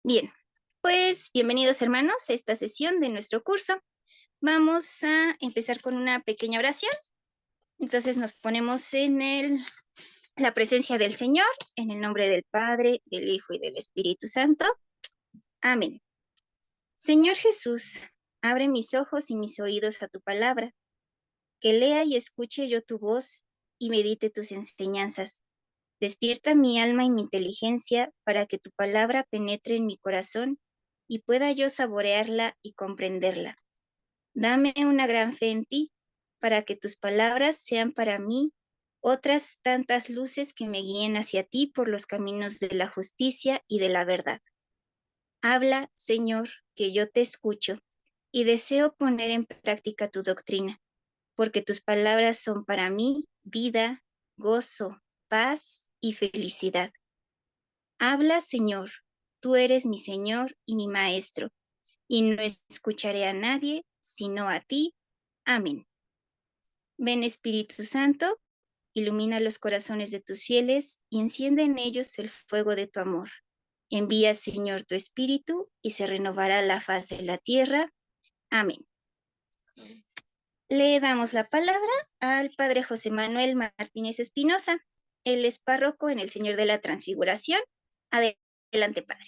Bien, pues bienvenidos hermanos a esta sesión de nuestro curso. Vamos a empezar con una pequeña oración. Entonces nos ponemos en la presencia del Señor, en el nombre del Padre, del Hijo y del Espíritu Santo. Amén. Señor Jesús, abre mis ojos y mis oídos a tu palabra, que lea y escuche yo tu voz y medite tus enseñanzas. Despierta mi alma y mi inteligencia para que tu palabra penetre en mi corazón y pueda yo saborearla y comprenderla. Dame una gran fe en ti, para que tus palabras sean para mí otras tantas luces que me guíen hacia ti por los caminos de la justicia y de la verdad. Habla, Señor, que yo te escucho y deseo poner en práctica tu doctrina, porque tus palabras son para mí vida, gozo, paz y felicidad. Habla, Señor, tú eres mi Señor y mi Maestro, y no escucharé a nadie sino a ti. Amén. Ven, Espíritu Santo, ilumina los corazones de tus fieles y enciende en ellos el fuego de tu amor. Envía, Señor, tu Espíritu y se renovará la faz de la tierra. Amén. Le damos la palabra al Padre José Manuel Martínez Espinosa. Él es párroco en el Señor de la Transfiguración. Adelante, Padre.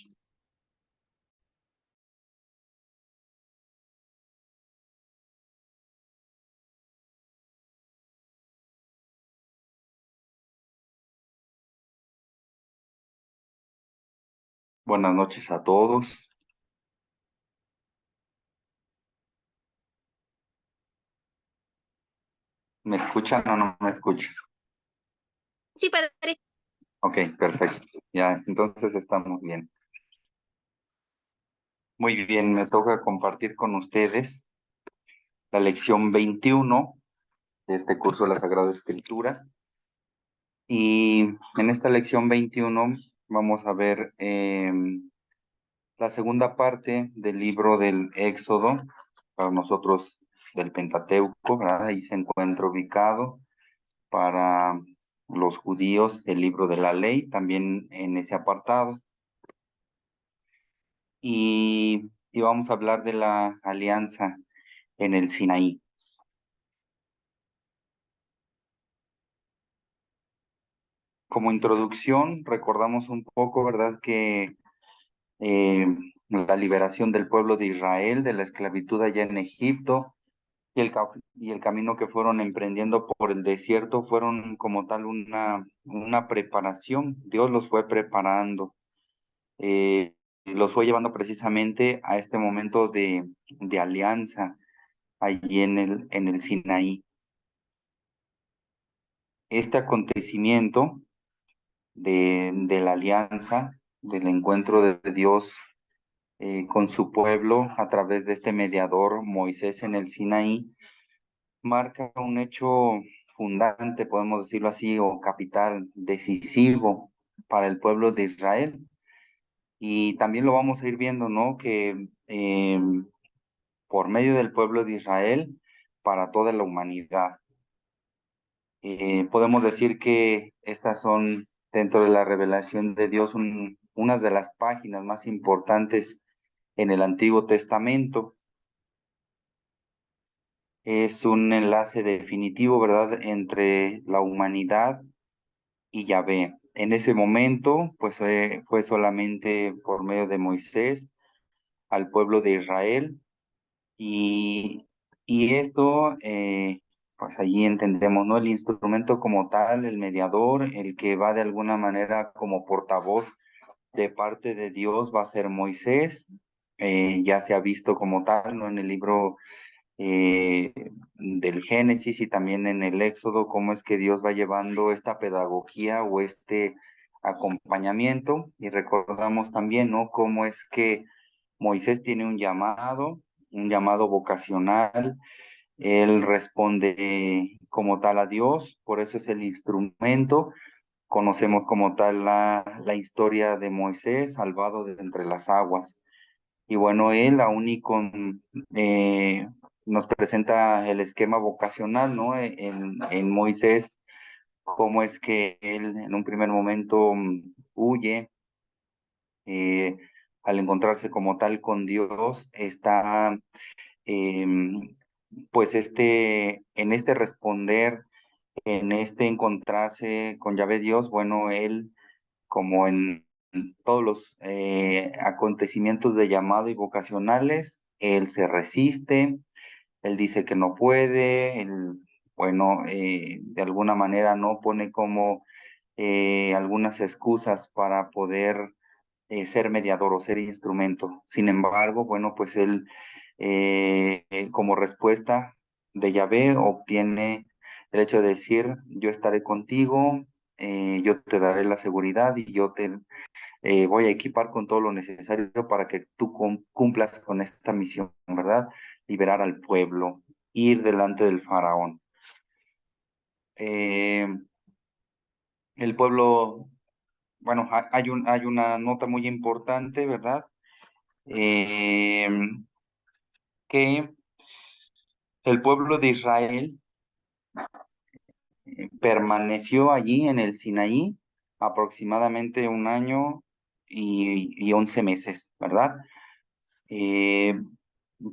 Buenas noches a todos. ¿Me escuchan o no me escuchan? Sí, Padre. Ok, perfecto. Ya, entonces estamos bien. Muy bien, me toca compartir con ustedes la lección 21 de este curso de la Sagrada Escritura. Y en esta lección 21 vamos a ver la segunda parte del libro del Éxodo, para nosotros del Pentateuco, ¿verdad? Ahí se encuentra ubicado. Para los judíos el libro de la ley, también en ese apartado. Y vamos a hablar de la alianza en el Sinaí. Como introducción, recordamos un poco, ¿verdad?, que eh, la liberación del pueblo de Israel de la esclavitud allá en Egipto y el camino que fueron emprendiendo por el desierto fueron como tal una preparación. Dios los fue preparando. Los fue llevando precisamente a este momento de alianza allí en el Sinaí. Este acontecimiento de la alianza, del encuentro de Dios con su pueblo a través de este mediador Moisés en el Sinaí, marca un hecho fundante, podemos decirlo así, o capital, decisivo para el pueblo de Israel. Y también lo vamos a ir viendo, ¿no? Que por medio del pueblo de Israel, para toda la humanidad. Podemos decir que estas son, dentro de la revelación de Dios, unas de las páginas más importantes en el Antiguo Testamento. Es un enlace definitivo, ¿verdad?, entre la humanidad y Yahvé. En ese momento, pues fue solamente por medio de Moisés al pueblo de Israel. Y, y esto, pues allí entendemos, ¿no? El instrumento como tal, el mediador, el que va de alguna manera como portavoz de parte de Dios va a ser Moisés. Ya se ha visto como tal, ¿no?, en el libro del Génesis y también en el Éxodo, cómo es que Dios va llevando esta pedagogía o este acompañamiento. Y recordamos también, ¿no?, cómo es que Moisés tiene un llamado vocacional. Él responde como tal a Dios, por eso es el instrumento. Conocemos como tal la historia de Moisés, salvado de entre las aguas. Y bueno, él aún y con, nos presenta el esquema vocacional, ¿no? En Moisés, cómo es que él en un primer momento huye, al encontrarse como tal con Dios, está pues en este responder, en este encontrarse con Yahvé Dios, bueno, él, como en todos los acontecimientos de llamado y vocacionales, él se resiste, él dice que no puede, él, bueno, de alguna manera no pone como algunas excusas para poder ser mediador o ser instrumento. Sin embargo, bueno, pues él como respuesta de Yahvé obtiene el hecho de decir, yo estaré contigo, yo te daré la seguridad y yo te voy a equipar con todo lo necesario para que tú cumplas con esta misión, ¿verdad? Liberar al pueblo, ir delante del faraón. Eh, el pueblo, bueno, hay una nota muy importante, ¿verdad? Eh, que el pueblo de Israel permaneció allí en el Sinaí aproximadamente un año y 11 meses, ¿verdad? Eh,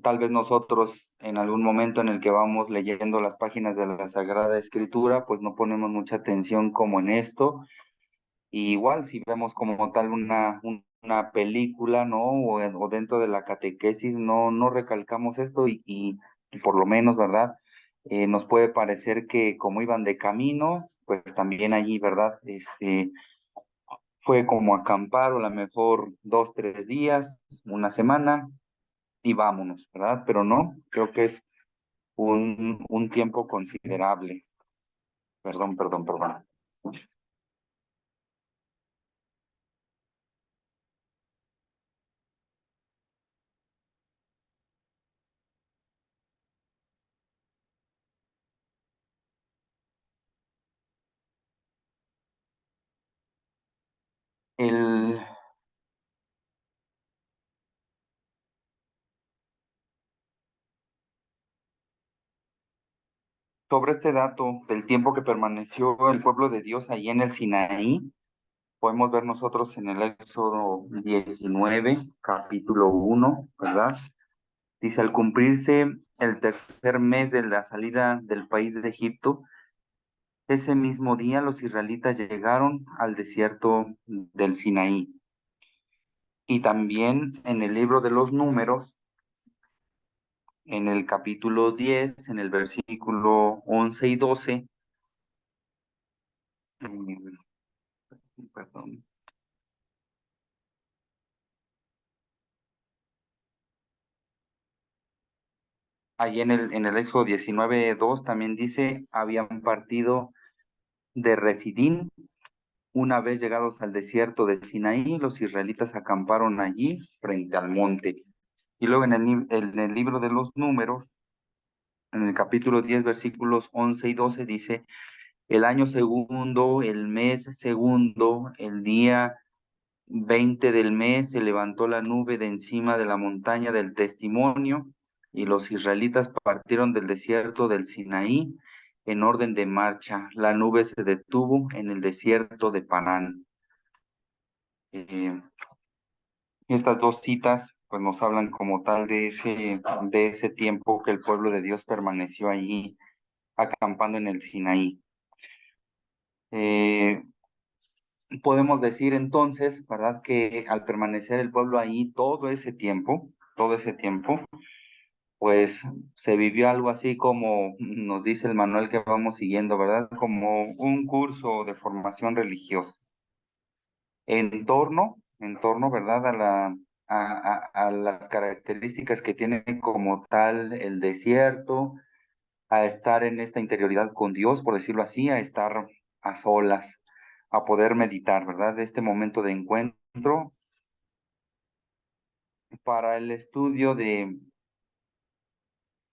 Tal vez nosotros en algún momento en el que vamos leyendo las páginas de la Sagrada Escritura, pues no ponemos mucha atención como en esto. Y igual si vemos como tal una película, ¿no? O dentro de la catequesis, no recalcamos esto y por lo menos, ¿verdad? Nos puede parecer que como iban de camino, pues también allí, ¿verdad? Fue como acampar o a lo mejor 2, 3 días, una semana y vámonos, ¿verdad? Pero no, creo que es un tiempo considerable. Perdón. El, Sobre este dato del tiempo que permaneció el pueblo de Dios ahí en el Sinaí, podemos ver nosotros en el Éxodo 19, capítulo 1, ¿verdad? Dice, al cumplirse el tercer mes de la salida del país de Egipto, ese mismo día los israelitas llegaron al desierto del Sinaí. Y también en el libro de los Números, en el capítulo 10, en el versículo 11 y 12, perdón, ahí en el Éxodo 19:2 también dice, habían partido de Refidín. Una vez llegados al desierto de Sinaí, los israelitas acamparon allí frente al monte. Y luego en el libro de los Números, en el capítulo 10, versículos 11 y 12, dice, el año segundo, el mes segundo, el día 20 del mes se levantó la nube de encima de la montaña del testimonio y los israelitas partieron del desierto del Sinaí en orden de marcha. La nube se detuvo en el desierto de Parán. Eh, Estas dos citas pues nos hablan como tal de ese tiempo que el pueblo de Dios permaneció allí acampando en el Sinaí. Eh, Podemos decir entonces, ¿verdad? Que al permanecer el pueblo ahí todo ese tiempo, pues se vivió algo así como nos dice el manual que vamos siguiendo, ¿verdad? Como un curso de formación religiosa en torno, ¿verdad? A las características que tiene como tal el desierto, a estar en esta interioridad con Dios, por decirlo así, a estar a solas, a poder meditar, ¿verdad? Este momento de encuentro para el estudio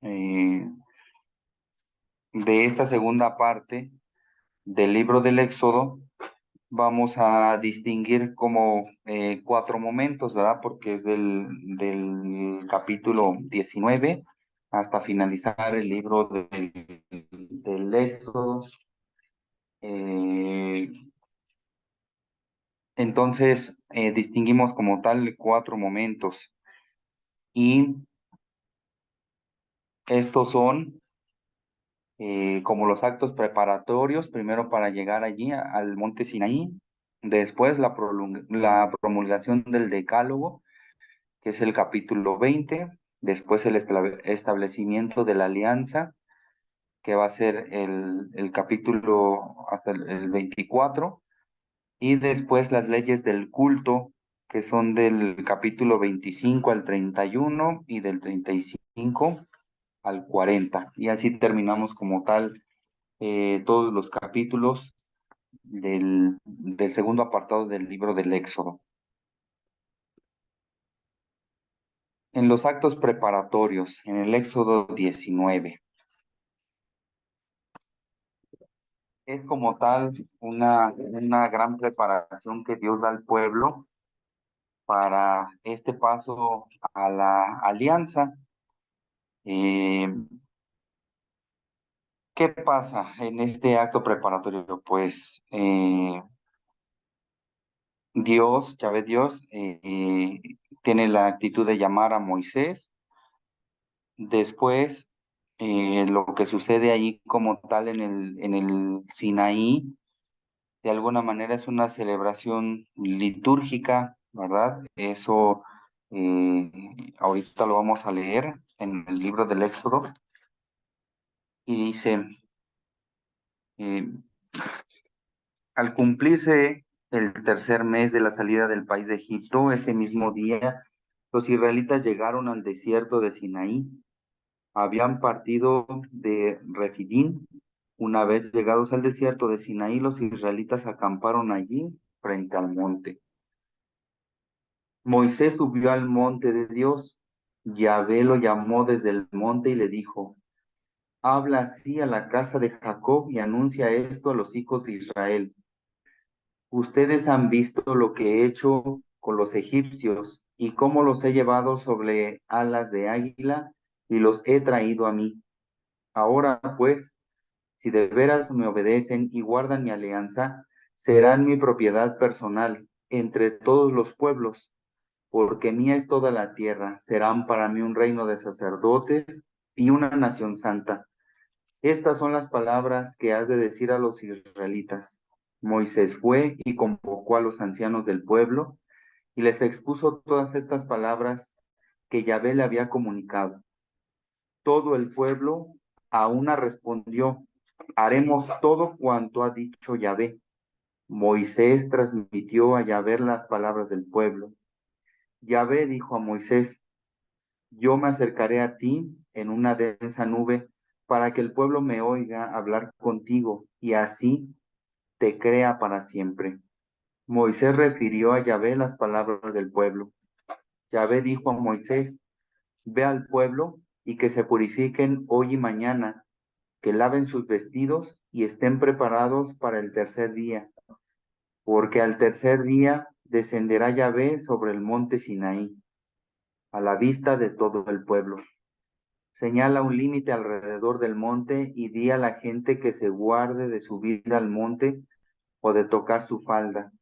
eh, de esta segunda parte del libro del Éxodo. Vamos a distinguir como 4 momentos, ¿verdad? Porque es del capítulo 19 hasta finalizar el libro del Éxodo. Eh, Entonces, distinguimos como tal 4 momentos y estos son como los actos preparatorios, primero para llegar allí al monte Sinaí, después la promulgación del Decálogo, que es el capítulo 20, después el establecimiento de la alianza, que va a ser el capítulo hasta el 24, y después las leyes del culto, que son del capítulo 25 al 31 y del 35 al 40. Y así terminamos como tal todos los capítulos del segundo apartado del libro del Éxodo. En los actos preparatorios, en el Éxodo 19, es como tal una gran preparación que Dios da al pueblo para este paso a la alianza. Eh, ¿Qué pasa en este acto preparatorio? Pues Dios, ya ve Dios, tiene la actitud de llamar a Moisés. Después, lo que sucede ahí como tal en el Sinaí, de alguna manera es una celebración litúrgica, ¿verdad? Eso ahorita lo vamos a leer en el libro del Éxodo y dice, eh, al cumplirse el tercer mes de la salida del país de Egipto, ese mismo día, los israelitas llegaron al desierto de Sinaí. Habían partido de Refidim. Una vez llegados al desierto de Sinaí, los israelitas acamparon allí frente al monte. Moisés subió al monte de Dios. Yahvé lo llamó desde el monte y le dijo, habla así a la casa de Jacob y anuncia esto a los hijos de Israel. Ustedes han visto lo que he hecho con los egipcios y cómo los he llevado sobre alas de águila y los he traído a mí. Ahora pues, si de veras me obedecen y guardan mi alianza, serán mi propiedad personal entre todos los pueblos, porque mía es toda la tierra, serán para mí un reino de sacerdotes y una nación santa. Estas son las palabras que has de decir a los israelitas. Moisés fue y convocó a los ancianos del pueblo y les expuso todas estas palabras que Yahvé le había comunicado. Todo el pueblo a una respondió, haremos todo cuanto ha dicho Yahvé. Moisés transmitió a Yahvé las palabras del pueblo. Yahvé dijo a Moisés, yo me acercaré a ti en una densa nube para que el pueblo me oiga hablar contigo y así te crea para siempre. Moisés refirió a Yahvé las palabras del pueblo. Yahvé dijo a Moisés, ve al pueblo y que se purifiquen hoy y mañana, que laven sus vestidos y estén preparados para el tercer día, porque al tercer día descenderá Yahvé sobre el monte Sinaí, a la vista de todo el pueblo. Señala un límite alrededor del monte y di a la gente que se guarde de subir al monte o de tocar su falda,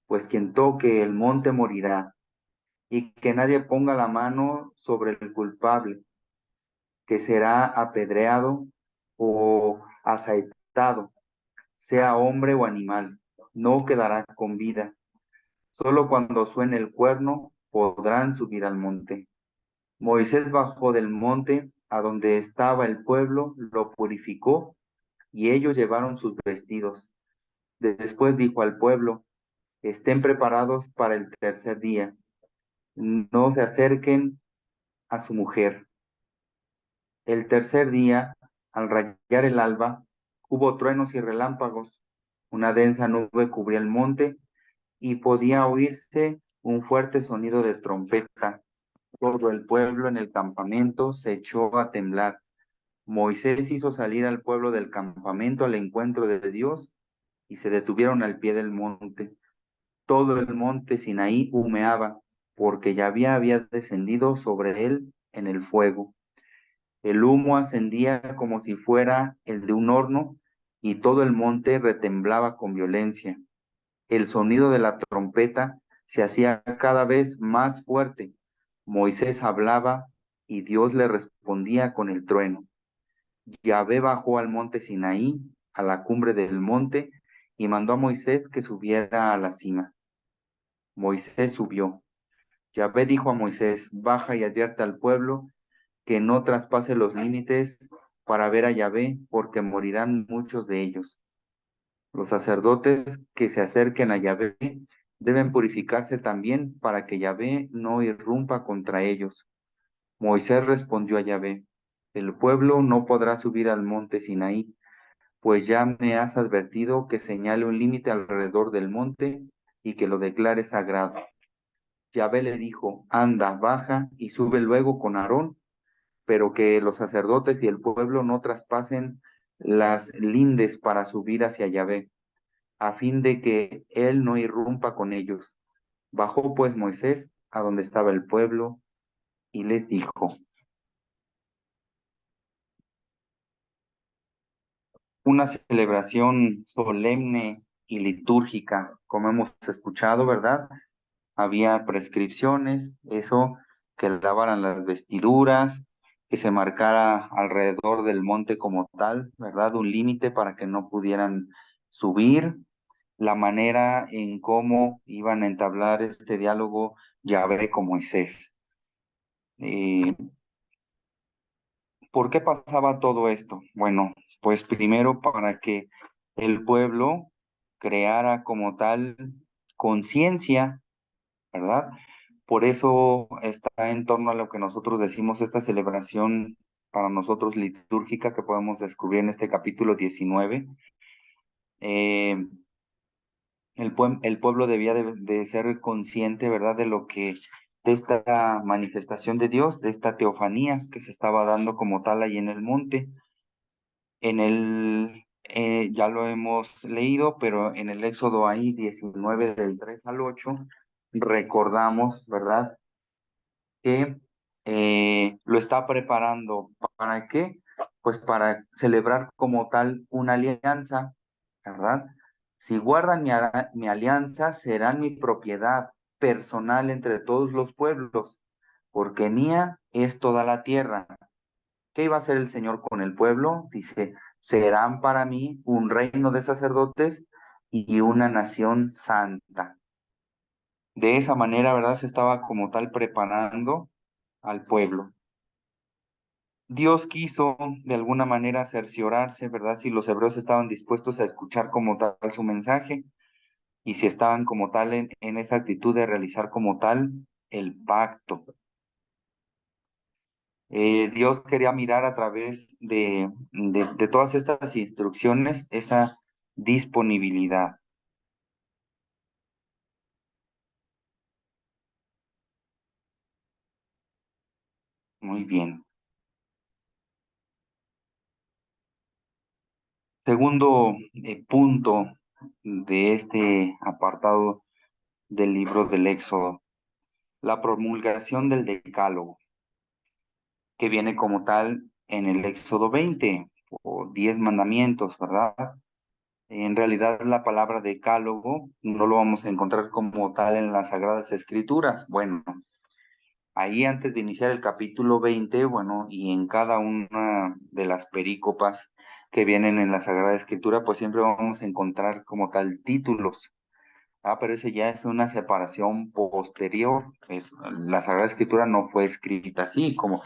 pues quien toque el monte morirá, y que nadie ponga la mano sobre el culpable, que será apedreado o asaetado, sea hombre o animal, no quedará con vida. Solo cuando suene el cuerno podrán subir al monte. Moisés bajó del monte a donde estaba el pueblo, lo purificó y ellos llevaron sus vestidos. Después dijo al pueblo, estén preparados para el tercer día, no se acerquen a su mujer. El tercer día, al rayar el alba, hubo truenos y relámpagos. Una densa nube cubría el monte y podía oírse un fuerte sonido de trompeta. Todo el pueblo en el campamento se echó a temblar. Moisés hizo salir al pueblo del campamento al encuentro de Dios y se detuvieron al pie del monte. Todo el monte Sinaí humeaba, porque Yahvé había descendido sobre él en el fuego. El humo ascendía como si fuera el de un horno, y todo el monte retemblaba con violencia. El sonido de la trompeta se hacía cada vez más fuerte. Moisés hablaba y Dios le respondía con el trueno. Yahvé bajó al monte Sinaí, a la cumbre del monte, y mandó a Moisés que subiera a la cima. Moisés subió. Yahvé dijo a Moisés, baja y advierte al pueblo que no traspase los límites para ver a Yahvé, porque morirán muchos de ellos. Los sacerdotes que se acerquen a Yahvé deben purificarse también para que Yahvé no irrumpa contra ellos. Moisés respondió a Yahvé, el pueblo no podrá subir al monte Sinaí, pues ya me has advertido que señale un límite alrededor del monte y que lo declare sagrado. Yahvé le dijo, anda, baja y sube luego con Aarón, pero que los sacerdotes y el pueblo no traspasen las lindes para subir hacia Yahvé, a fin de que él no irrumpa con ellos. Bajó pues Moisés a donde estaba el pueblo y les dijo, una celebración solemne y litúrgica, como hemos escuchado, ¿verdad? Había prescripciones, eso, que lavaran las vestiduras, que se marcara alrededor del monte como tal, ¿verdad? Un límite para que no pudieran subir, la manera en cómo iban a entablar este diálogo Yahvé con Moisés. ¿Por qué pasaba todo esto? Bueno, pues primero para que el pueblo creara como tal conciencia, ¿verdad? Por eso está en torno a lo que nosotros decimos esta celebración para nosotros litúrgica que podemos descubrir en este capítulo 19. Eh, el pueblo debía de ser consciente, ¿verdad? De lo que, de esta manifestación de Dios, de esta teofanía que se estaba dando como tal ahí en el monte. Ya lo hemos leído, pero en el Éxodo ahí 19 del 3 al 8, recordamos, ¿verdad? Que lo está preparando. ¿Para qué? Pues para celebrar como tal una alianza, ¿verdad? Si guardan mi alianza, serán mi propiedad personal entre todos los pueblos, porque mía es toda la tierra. ¿Qué iba a hacer el Señor con el pueblo? Dice, serán para mí un reino de sacerdotes y una nación santa. De esa manera, ¿verdad? Se estaba como tal preparando al pueblo. Dios quiso de alguna manera cerciorarse, ¿verdad? Si los hebreos estaban dispuestos a escuchar como tal su mensaje y si estaban como tal en esa actitud de realizar como tal el pacto. Dios quería mirar a través de todas estas instrucciones esa disponibilidad. Muy bien. Segundo punto de este apartado del libro del Éxodo, la promulgación del Decálogo, que viene como tal en el Éxodo 20 o 10 mandamientos, ¿verdad? En realidad la palabra decálogo no lo vamos a encontrar como tal en las Sagradas Escrituras. Bueno, ahí antes de iniciar el capítulo 20, bueno, y en cada una de las perícopas que vienen en la Sagrada Escritura, pues siempre vamos a encontrar como tal títulos. Pero ese ya es una separación posterior. La Sagrada Escritura no fue escrita así, como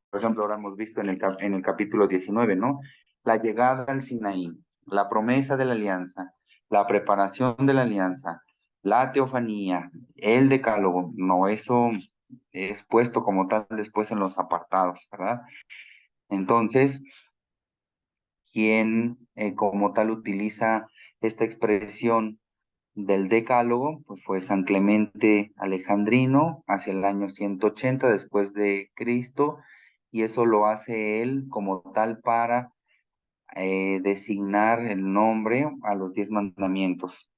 por ejemplo ahora hemos visto en el capítulo 19, ¿no? La llegada al Sinaí, la promesa de la alianza, la preparación de la alianza, la teofanía, el decálogo, no, eso es puesto como tal después en los apartados, ¿verdad? Entonces, ¿quién como tal utiliza esta expresión del decálogo? Pues fue San Clemente Alejandrino hacia el año 180 después de Cristo, y eso lo hace él como tal para designar el nombre a los 10 mandamientos.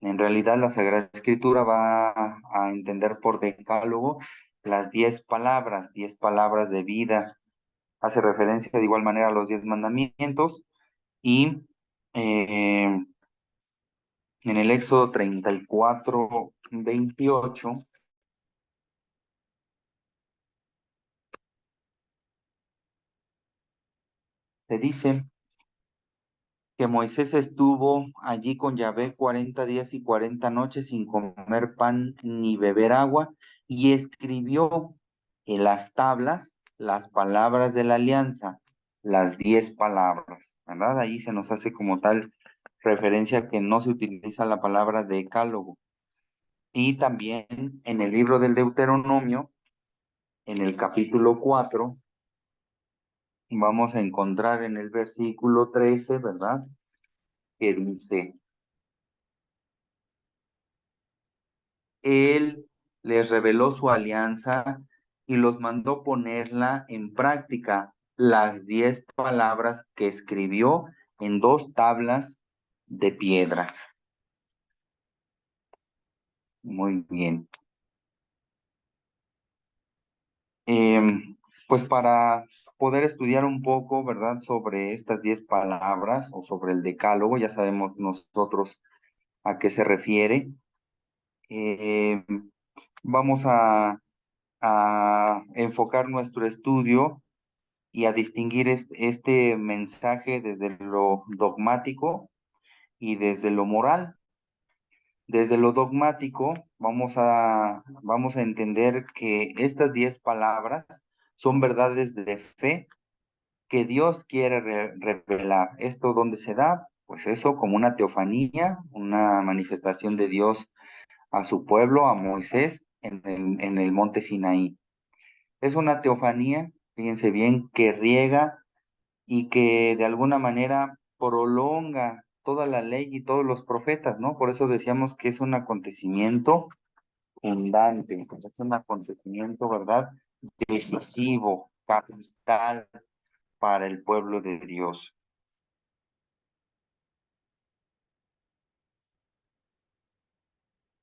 En realidad la Sagrada Escritura va a entender por decálogo las 10 palabras de vida. Hace referencia de igual manera a los 10 mandamientos y eh, En el Éxodo 34, 28, se dice que Moisés estuvo allí con Yahvé 40 días y 40 noches sin comer pan ni beber agua, y escribió en las tablas las palabras de la alianza, las 10 palabras, ¿verdad? Ahí se nos hace como tal referencia que no se utiliza la palabra decálogo. Y también en el libro del Deuteronomio, en el capítulo 4, vamos a encontrar en el versículo 13, ¿verdad? Que dice: Él les reveló su alianza y los mandó ponerla en práctica, las 10 palabras que escribió en 2 tablas de piedra. Muy bien. Pues para poder estudiar un poco, ¿verdad?, sobre estas 10 palabras o sobre el decálogo, ya sabemos nosotros a qué se refiere. Eh, Vamos a enfocar nuestro estudio y a distinguir este mensaje desde lo dogmático y desde lo moral. Desde lo dogmático, vamos a entender que estas 10 palabras son verdades de fe que Dios quiere revelar. ¿Esto dónde se da? Pues eso como una teofanía, una manifestación de Dios a su pueblo, a Moisés, en el monte Sinaí. Es una teofanía, fíjense bien, que riega y que de alguna manera prolonga toda la ley y todos los profetas, ¿no? Por eso decíamos que es un acontecimiento fundante, es un acontecimiento, ¿verdad?, decisivo, capital para el pueblo de Dios.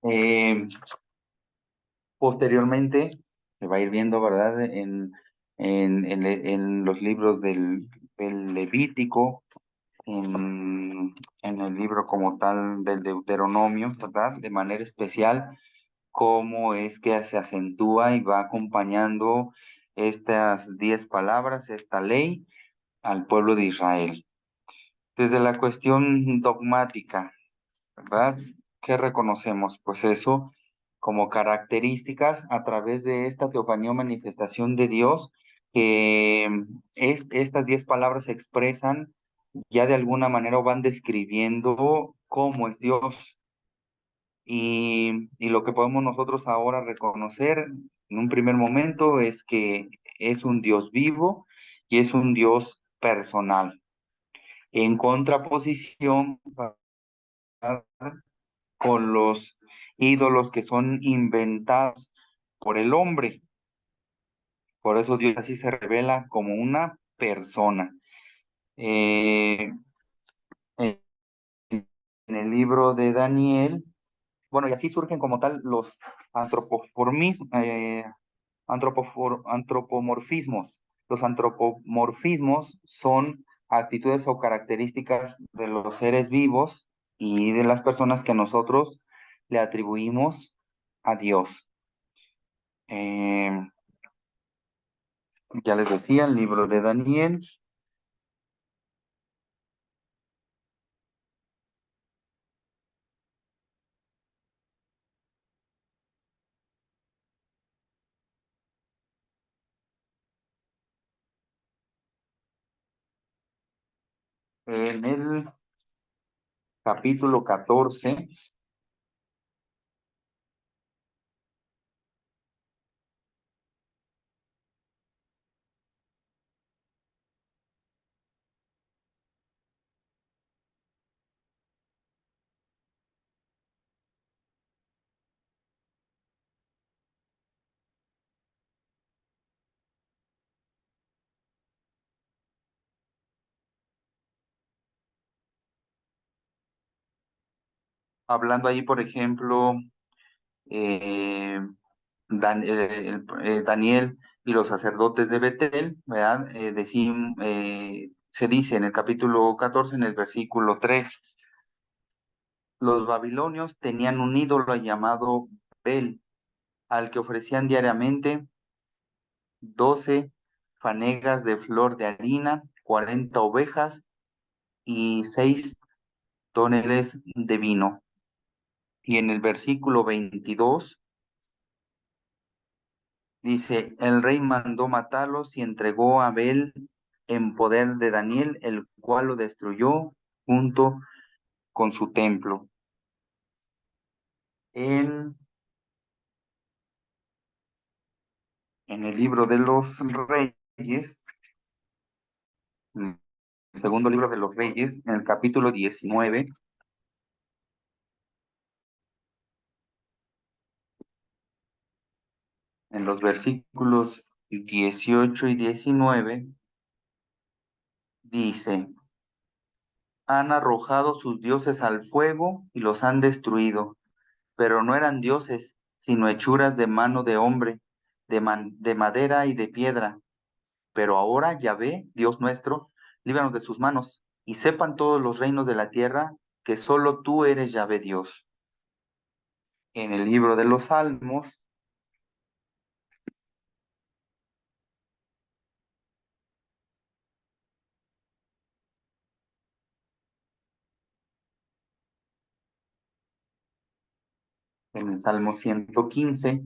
Eh, Posteriormente se va a ir viendo, ¿verdad?, en los libros del Levítico, en el libro como tal del Deuteronomio, ¿verdad?, de manera especial, cómo es que se acentúa y va acompañando estas 10 palabras, esta ley, al pueblo de Israel. Desde la cuestión dogmática, ¿verdad? ¿Qué reconocemos? Pues eso como características a través de esta teofanía o manifestación de Dios, que estas 10 palabras expresan ya de alguna manera o van describiendo cómo es Dios. Y lo que podemos nosotros ahora reconocer en un primer momento es que es un Dios vivo y es un Dios personal, en contraposición, ¿verdad?, con los ídolos que son inventados por el hombre. Por eso Dios así se revela como una persona. Eh, en el libro de Daniel, bueno, y así surgen como tal los antropomorfismos. Los antropomorfismos son actitudes o características de los seres vivos y de las personas que nosotros le atribuimos a Dios. Eh, ya les decía, el libro de Daniel, en el capítulo 14, hablando ahí, por ejemplo, eh, Daniel y los sacerdotes de Betel, ¿verdad? Se dice en el capítulo 14, en el versículo 3, Los babilonios tenían un ídolo llamado Bel, al que ofrecían diariamente 12 fanegas de flor de harina, 40 ovejas y 6 toneladas de vino. Y en el versículo 22 dice, el rey mandó matarlos y entregó a Abel en poder de Daniel, el cual lo destruyó junto con su templo. En el libro de los Reyes, en el segundo libro de los Reyes, en el capítulo 19, en los versículos 18 y 19, dice, han arrojado sus dioses al fuego y los han destruido, pero no eran dioses, sino hechuras de mano de hombre, de madera y de piedra. Pero ahora, Yahvé, Dios nuestro, líbranos de sus manos, y sepan todos los reinos de la tierra que solo tú eres Yahvé Dios. En el libro de los Salmos, en el Salmo 115,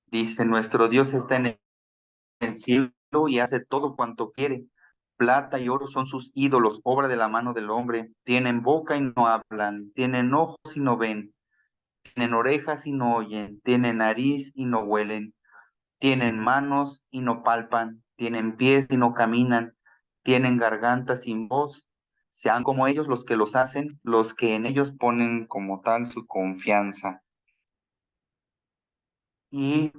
dice, nuestro Dios está en el cielo y hace todo cuanto quiere. Plata y oro son sus ídolos, obra de la mano del hombre. Tienen boca y no hablan, tienen ojos y no ven, tienen orejas y no oyen, tienen nariz y no huelen, tienen manos y no palpan, tienen pies y no caminan, tienen garganta sin voz. Sean como ellos los que los hacen, los que en ellos ponen como tal su confianza. Y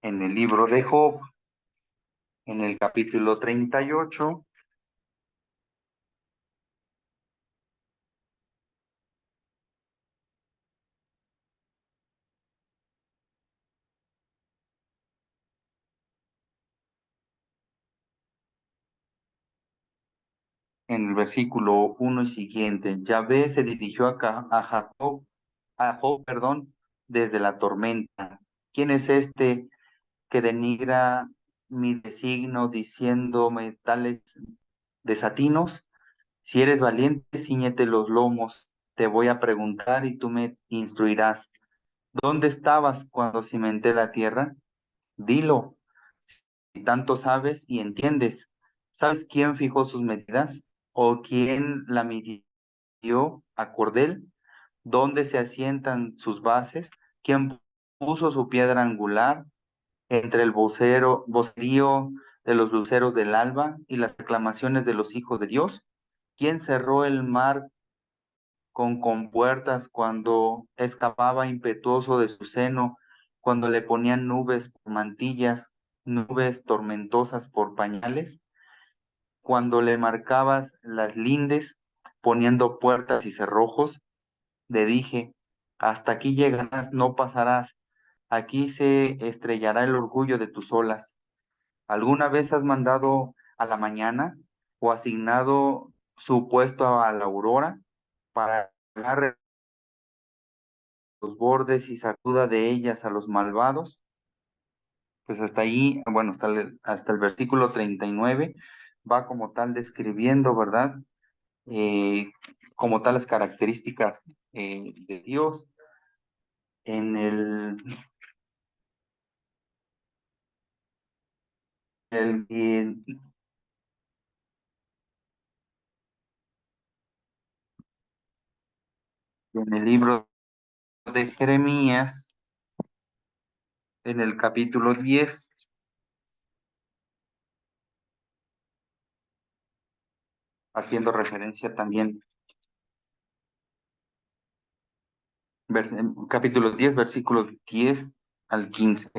en el libro de Job, en el capítulo 38, en el versículo 1 y siguiente, Yahvé se dirigió a Job, perdón, desde la tormenta. ¿Quién es este que denigra mi designo diciéndome tales desatinos? Si eres valiente, ciñete los lomos. Te voy a preguntar y tú me instruirás. ¿Dónde estabas cuando cimenté la tierra? Dilo, si tanto sabes y entiendes. ¿Sabes quién fijó sus medidas? ¿O quién la midió a cordel? ¿Dónde se asientan sus bases? ¿Quién puso su piedra angular entre el vocerío de los luceros del alba y las aclamaciones de los hijos de Dios? ¿Quién cerró el mar con compuertas cuando escapaba impetuoso de su seno, cuando le ponían nubes por mantillas, nubes tormentosas por pañales, cuando le marcabas las lindes, poniendo puertas y cerrojos? Le dije, hasta aquí llegarás, no pasarás, aquí se estrellará el orgullo de tus olas. ¿Alguna vez has mandado a la mañana o asignado su puesto a la aurora para agarrar los bordes y sacuda de ellas a los malvados? Pues hasta ahí, bueno, hasta el versículo 39 va como tal describiendo, ¿verdad? Eh, Como tal las características de Dios. En el, en en el libro de Jeremías, en el capítulo 10, haciendo referencia también, capítulo 10, versículo 10, al 15.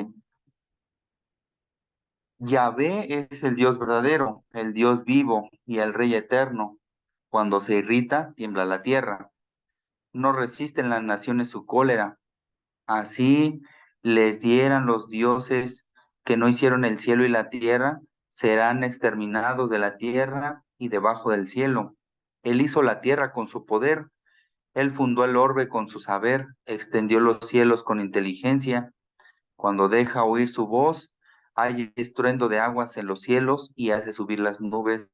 Yahvé es el Dios verdadero, el Dios vivo y el Rey eterno. Cuando se irrita, tiembla la tierra. No resisten las naciones su cólera. Así les dieran los dioses que no hicieron el cielo y la tierra, serán exterminados de la tierra y debajo del cielo. Él hizo la tierra con su poder, él fundó el orbe con su saber, extendió los cielos con inteligencia. Cuando deja oír su voz, hay estruendo de aguas en los cielos y hace subir las nubes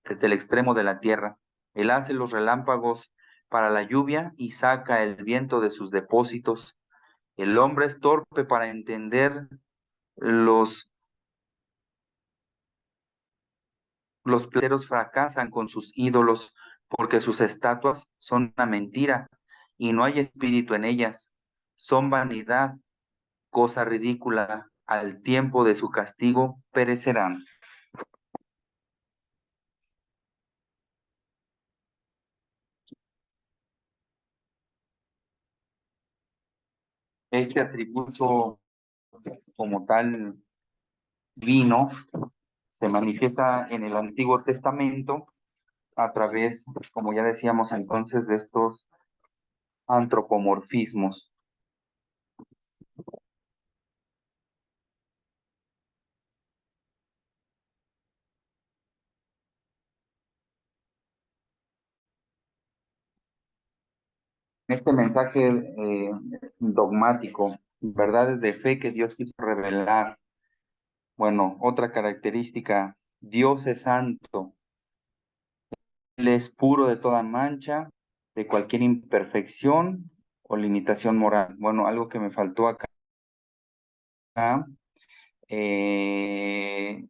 desde el extremo de la tierra. Él hace los relámpagos para la lluvia y saca el viento de sus depósitos. El hombre es torpe para entender, los, los plateros fracasan con sus ídolos, porque sus estatuas son una mentira y no hay espíritu en ellas. Son vanidad, cosa ridícula, al tiempo de su castigo perecerán. Este atributo como tal divino se manifiesta en el Antiguo Testamento a través, como ya decíamos entonces, de estos antropomorfismos. Este mensaje dogmático, verdades de fe que Dios quiso revelar. Bueno, otra característica, Dios es santo, Él es puro de toda mancha, de cualquier imperfección o limitación moral. Bueno, algo que me faltó acá, en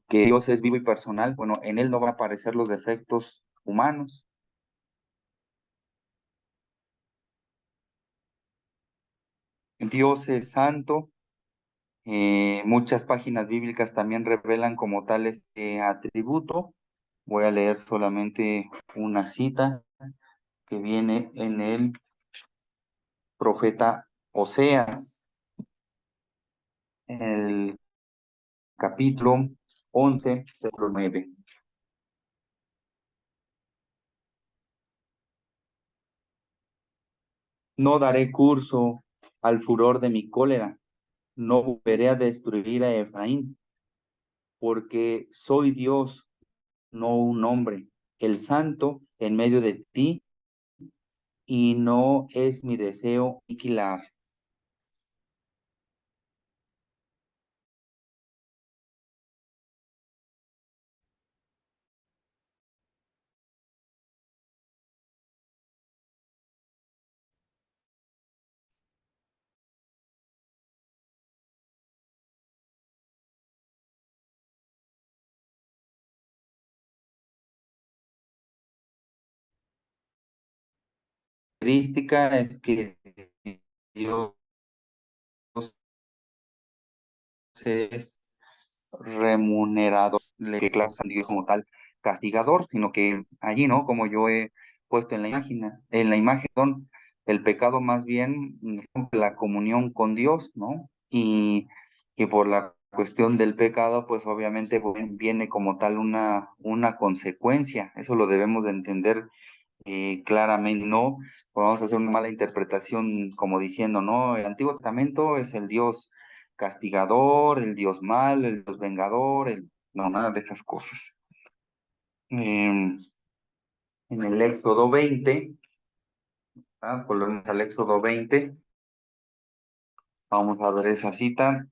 que Dios es vivo y personal, bueno, en Él no van a aparecer los defectos humanos. Dios es santo. Muchas páginas bíblicas también revelan como tal este atributo. Voy a leer solamente una cita que viene en el profeta Oseas, en el capítulo 11, versículo 9. No daré curso al furor de mi cólera, no volveré a destruir a Efraín, porque soy Dios, no un hombre, el santo en medio de ti, y no es mi deseo aniquilar. Característica es que Dios es remunerado, que claro, San Dios como tal castigador, sino que allí, ¿no? Como yo he puesto en la imagen, el pecado más bien rompe la comunión con Dios, ¿no? Y por la cuestión del pecado, pues obviamente viene como tal una consecuencia, eso lo debemos de entender claramente, no vamos a hacer una mala interpretación como diciendo, no, el Antiguo Testamento es el Dios castigador, el Dios mal, el Dios vengador, no, nada de esas cosas. En el Éxodo 20, volvemos al Éxodo 20, vamos a ver esa cita,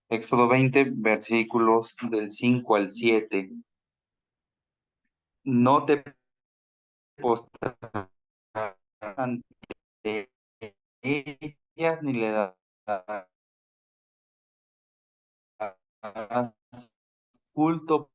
Éxodo 20, versículos del 5 al 7. No te postrarás ante ellas ni le darás culto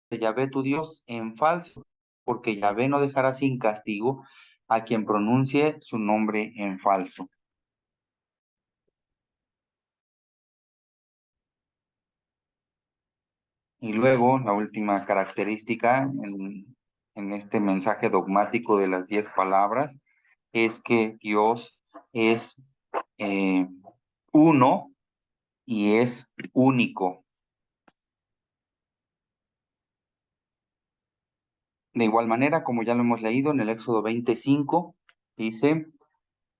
de Yahvé tu Dios en falso, porque Yahvé no dejará sin castigo a quien pronuncie su nombre en falso. Y luego, la última característica en este mensaje dogmático de las 10 palabras es que Dios es uno y es único. De igual manera, como ya lo hemos leído en el Éxodo 25, dice,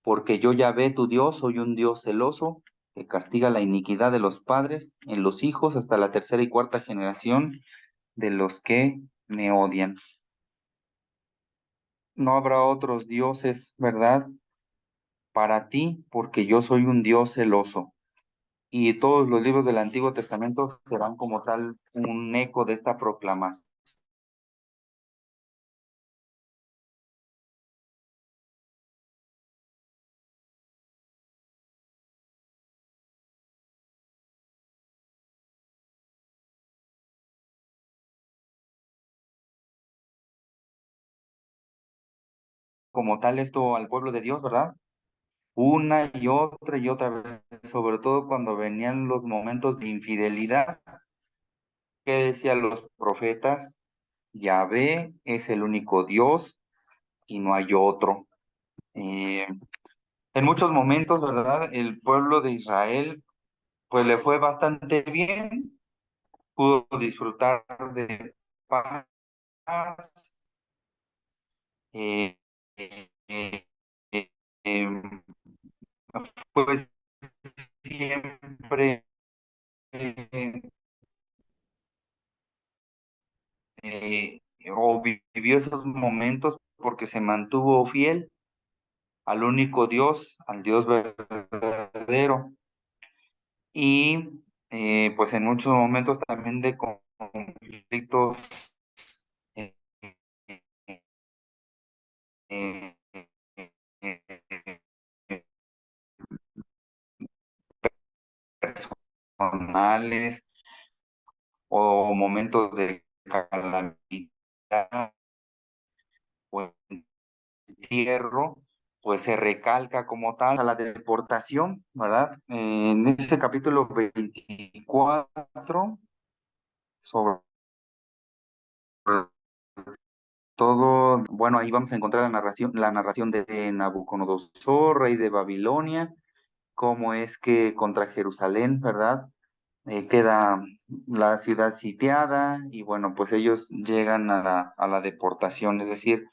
porque yo Yahvé tu Dios soy un Dios celoso, que castiga la iniquidad de los padres en los hijos hasta la tercera y cuarta generación de los que me odian. No habrá otros dioses, ¿verdad? Para ti, porque yo soy un Dios celoso. Y todos los libros del Antiguo Testamento serán como tal un eco de esta proclamación. Como tal esto al pueblo de Dios, ¿verdad? Una y otra vez, sobre todo cuando venían los momentos de infidelidad, que decían los profetas, Yahvé es el único Dios y no hay otro. Eh, en muchos momentos, ¿verdad? El pueblo de Israel, pues le fue bastante bien, pudo disfrutar de paz, eh, eh, eh, eh, pues siempre eh, o vivió esos momentos porque se mantuvo fiel al único Dios, al Dios verdadero. Y pues en muchos momentos también de conflictos eh, eh, eh, eh, personales o momentos de calamidad o encierro, pues se recalca como tal a la deportación, ¿verdad? En este capítulo 24, sobre todo, bueno, ahí vamos a encontrar la narración de Nabucodonosor, rey de Babilonia, cómo es que contra Jerusalén, ¿verdad? Queda la ciudad sitiada y bueno, pues ellos llegan a la deportación, es decir,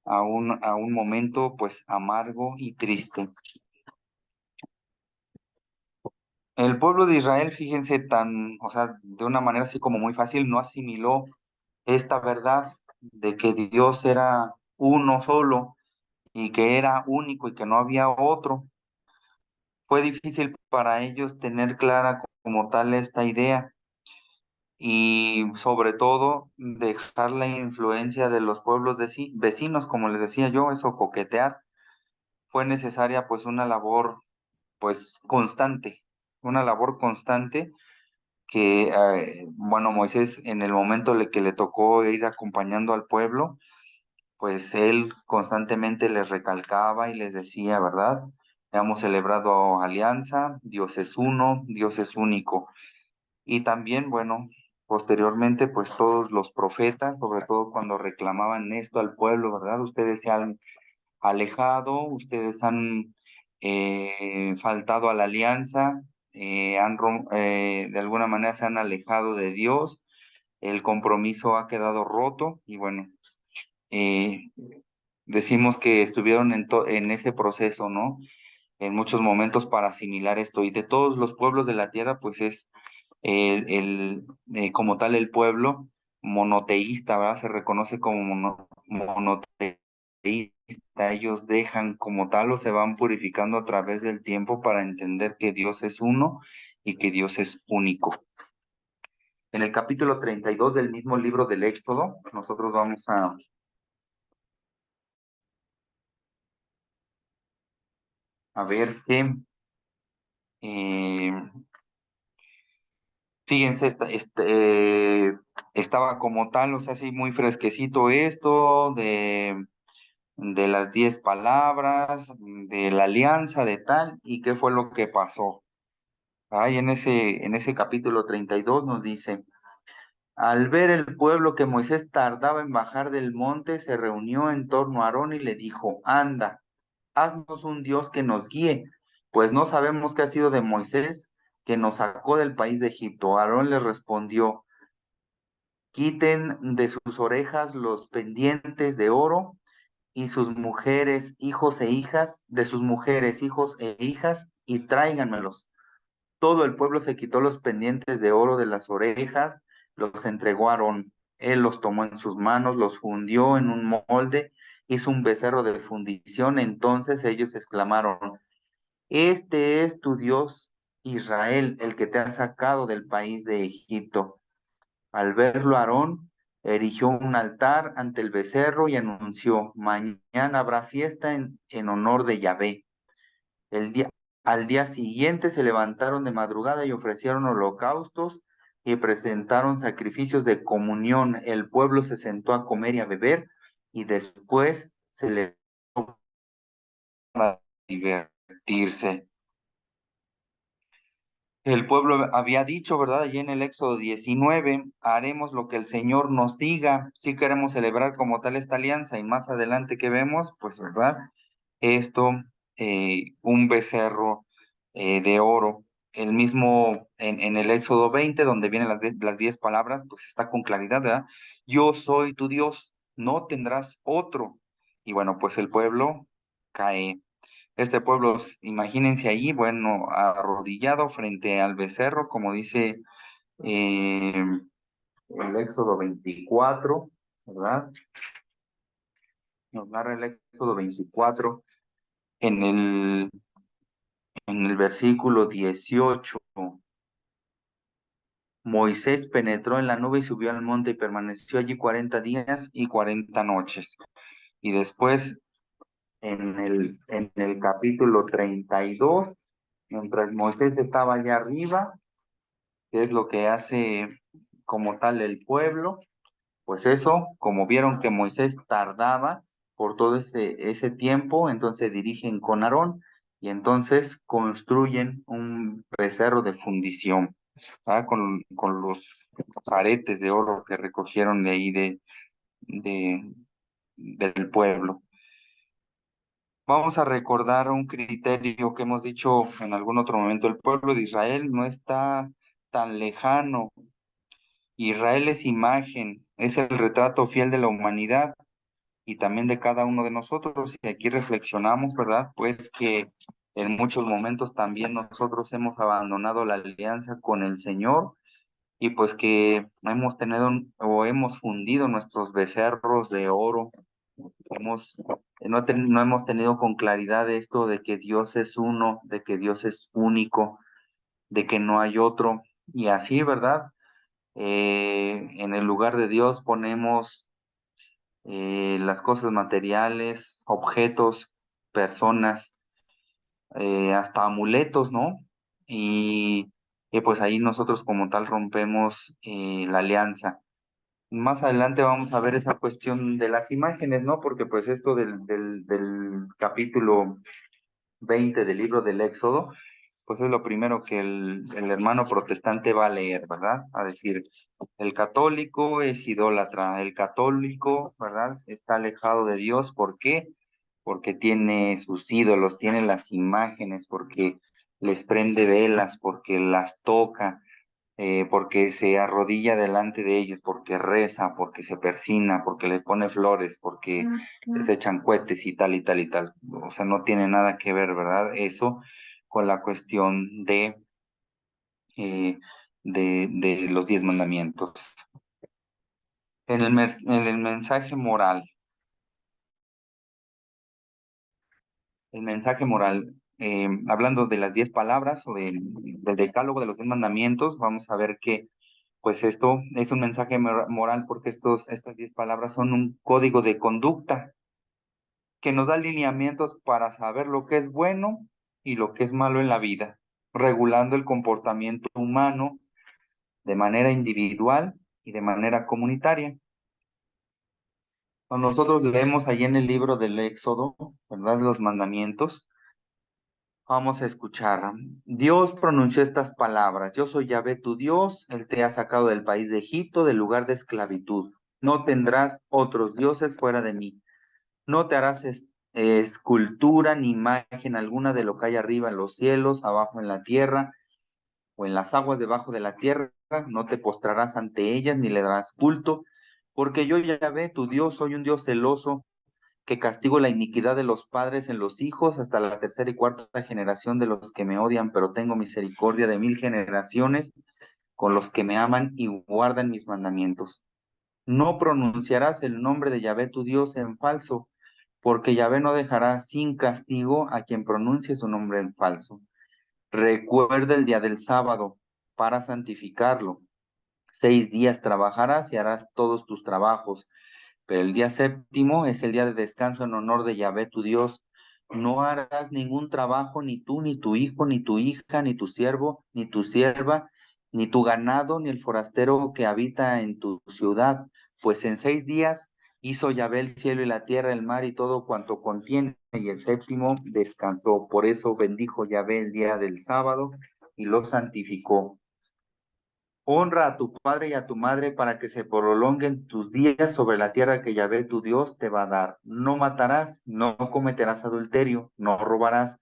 a un momento pues amargo y triste. El pueblo de Israel, fíjense, o sea, de una manera así como muy fácil, no asimiló esta verdad de que Dios era uno solo y que era único y que no había otro. Fue difícil para ellos tener clara como tal esta idea y sobre todo dejar la influencia de los pueblos vecinos, como les decía yo, eso coquetear. Fue necesaria pues una labor pues constante, una labor constante que, bueno, Moisés en el momento que le tocó ir acompañando al pueblo, pues él constantemente les recalcaba y les decía, ¿verdad? Hemos celebrado alianza, Dios es uno, Dios es único. Y también, bueno, posteriormente, pues todos los profetas, sobre todo cuando reclamaban esto al pueblo, ¿verdad? Ustedes se han alejado, ustedes han faltado a la alianza, de alguna manera se han alejado de Dios, el compromiso ha quedado roto y bueno, eh, decimos que estuvieron en ese proceso, ¿no? En muchos momentos para asimilar esto y de todos los pueblos de la tierra, pues es como tal el pueblo monoteísta, ¿verdad? Se reconoce como monoteísta. Ellos dejan como tal o se van purificando a través del tiempo para entender que Dios es uno y que Dios es único. En el capítulo 32 del mismo libro del Éxodo, nosotros vamos a ver que, eh, fíjense, estaba como tal, o sea, sí, muy fresquecito esto de las 10 palabras, de la alianza, de tal, y qué fue lo que pasó. Ahí en ese capítulo 32 nos dice, Al ver el pueblo que Moisés tardaba en bajar del monte, se reunió en torno a Aarón y le dijo, anda, haznos un Dios que nos guíe, pues no sabemos qué ha sido de Moisés, que nos sacó del país de Egipto. Aarón le respondió, quiten de sus orejas los pendientes de oro y sus mujeres, hijos e hijas, de sus mujeres, hijos e hijas, y tráiganmelos. Todo el pueblo se quitó los pendientes de oro de las orejas, los entregó a Aarón. Él los tomó en sus manos, los fundió en un molde, hizo un becerro de fundición. Entonces ellos exclamaron, este es tu Dios, Israel, el que te ha sacado del país de Egipto. Al verlo, Aarón erigió un altar ante el becerro y anunció, mañana habrá fiesta en honor de Yahvé. El día, Al día siguiente se levantaron de madrugada y ofrecieron holocaustos y presentaron sacrificios de comunión. El pueblo se sentó a comer y a beber y después se le para divertirse. El pueblo había dicho, ¿verdad? Allí en el Éxodo 19, haremos lo que el Señor nos diga. Si queremos celebrar como tal esta alianza y más adelante que vemos, pues, ¿verdad? Esto, un becerro de oro. El mismo en el Éxodo 20, donde vienen las 10 palabras, pues está con claridad, ¿verdad? Yo soy tu Dios, no tendrás otro. Y bueno, pues el pueblo cae. Este pueblo, imagínense ahí, bueno, arrodillado frente al becerro, como dice eh, el Éxodo 24, ¿verdad? Nos narra el Éxodo 24 en el versículo 18. Moisés penetró en la nube y subió al monte y permaneció allí 40 días y 40 noches. Y después, en el capítulo 32, mientras Moisés estaba allá arriba, qué es lo que hace como tal el pueblo, pues eso, como vieron que Moisés tardaba por todo ese tiempo, entonces dirigen con Aarón y entonces construyen un becerro de fundición, ¿verdad? Con los aretes de oro que recogieron de ahí de, del pueblo. Vamos a recordar un criterio que hemos dicho en algún otro momento. El pueblo de Israel no está tan lejano. Israel es imagen, es el retrato fiel de la humanidad y también de cada uno de nosotros. Y aquí reflexionamos, ¿verdad? Pues que en muchos momentos también nosotros hemos abandonado la alianza con el Señor y pues que hemos tenido o hemos fundido nuestros becerros de oro. No hemos tenido con claridad esto de que Dios es uno, de que Dios es único, de que no hay otro. Y así, ¿verdad? En el lugar de Dios ponemos las cosas materiales, objetos, personas, hasta amuletos, ¿no? Y, pues ahí nosotros como tal rompemos la alianza. Más adelante vamos a ver esa cuestión de las imágenes, ¿no? Porque pues esto del capítulo 20 del libro del Éxodo, pues es lo primero que el hermano protestante va a leer, ¿verdad? A decir, el católico es idólatra, el católico, ¿verdad? Está alejado de Dios, ¿por qué? Porque tiene sus ídolos, tiene las imágenes, porque les prende velas, porque las toca, porque se arrodilla delante de ellos, porque reza, porque se persina, porque le pone flores, porque les echan cohetes y tal y tal y tal. O sea, no tiene nada que ver, ¿verdad? Eso con la cuestión eh, de los 10 mandamientos. En el mensaje moral, hablando de las 10 palabras o del decálogo de los 10 mandamientos, vamos a ver que pues esto es un mensaje moral porque estas 10 palabras son un código de conducta que nos da lineamientos para saber lo que es bueno y lo que es malo en la vida, regulando el comportamiento humano de manera individual y de manera comunitaria. Cuando nosotros leemos allí en el libro del Éxodo, ¿verdad? Los mandamientos, Vamos a escuchar. Dios pronunció estas palabras. Yo soy Yahvé tu Dios, Él te ha sacado del país de Egipto, del lugar de esclavitud. No tendrás otros dioses fuera de mí. No te harás escultura ni imagen alguna de lo que hay arriba en los cielos, abajo en la tierra o en las aguas debajo de la tierra. No te postrarás ante ellas ni le darás culto, porque yo Yahvé tu Dios soy un Dios celoso que castigo la iniquidad de los padres en los hijos hasta la tercera y cuarta generación de los que me odian, pero tengo misericordia de 1000 generaciones con los que me aman y guardan mis mandamientos. No pronunciarás el nombre de Yahvé tu Dios en falso, porque Yahvé no dejará sin castigo a quien pronuncie su nombre en falso. Recuerda el día del sábado para santificarlo. 6 días trabajarás y harás todos tus trabajos, pero el día séptimo es el día de descanso en honor de Yahvé tu Dios. No harás ningún trabajo, ni tú, ni tu hijo, ni tu hija, ni tu siervo, ni tu sierva, ni tu ganado, ni el forastero que habita en tu ciudad, pues en 6 días hizo Yahvé el cielo y la tierra, el mar y todo cuanto contiene, y el séptimo descansó. Por eso bendijo Yahvé el día del sábado y lo santificó. Honra a tu padre y a tu madre para que se prolonguen tus días sobre la tierra que Yahvé tu Dios te va a dar. No matarás, no cometerás adulterio, no robarás,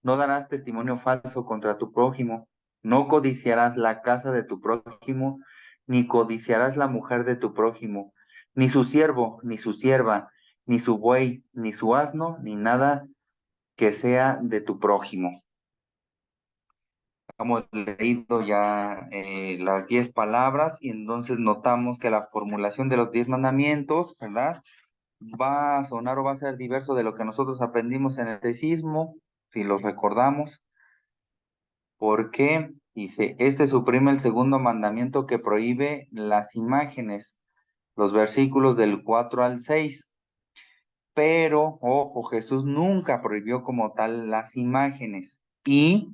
no darás testimonio falso contra tu prójimo, no codiciarás la casa de tu prójimo, ni codiciarás la mujer de tu prójimo, ni su siervo, ni su sierva, ni su buey, ni su asno, ni nada que sea de tu prójimo. Hemos leído ya las 10 palabras y entonces notamos que la formulación de los 10 mandamientos, ¿verdad? Va a sonar o va a ser diverso de lo que nosotros aprendimos en el catecismo, si los recordamos. ¿Por qué? Dice, este suprime el segundo mandamiento que prohíbe las imágenes, los versículos del 4 al 6. Pero, ojo, Jesús nunca prohibió como tal las imágenes y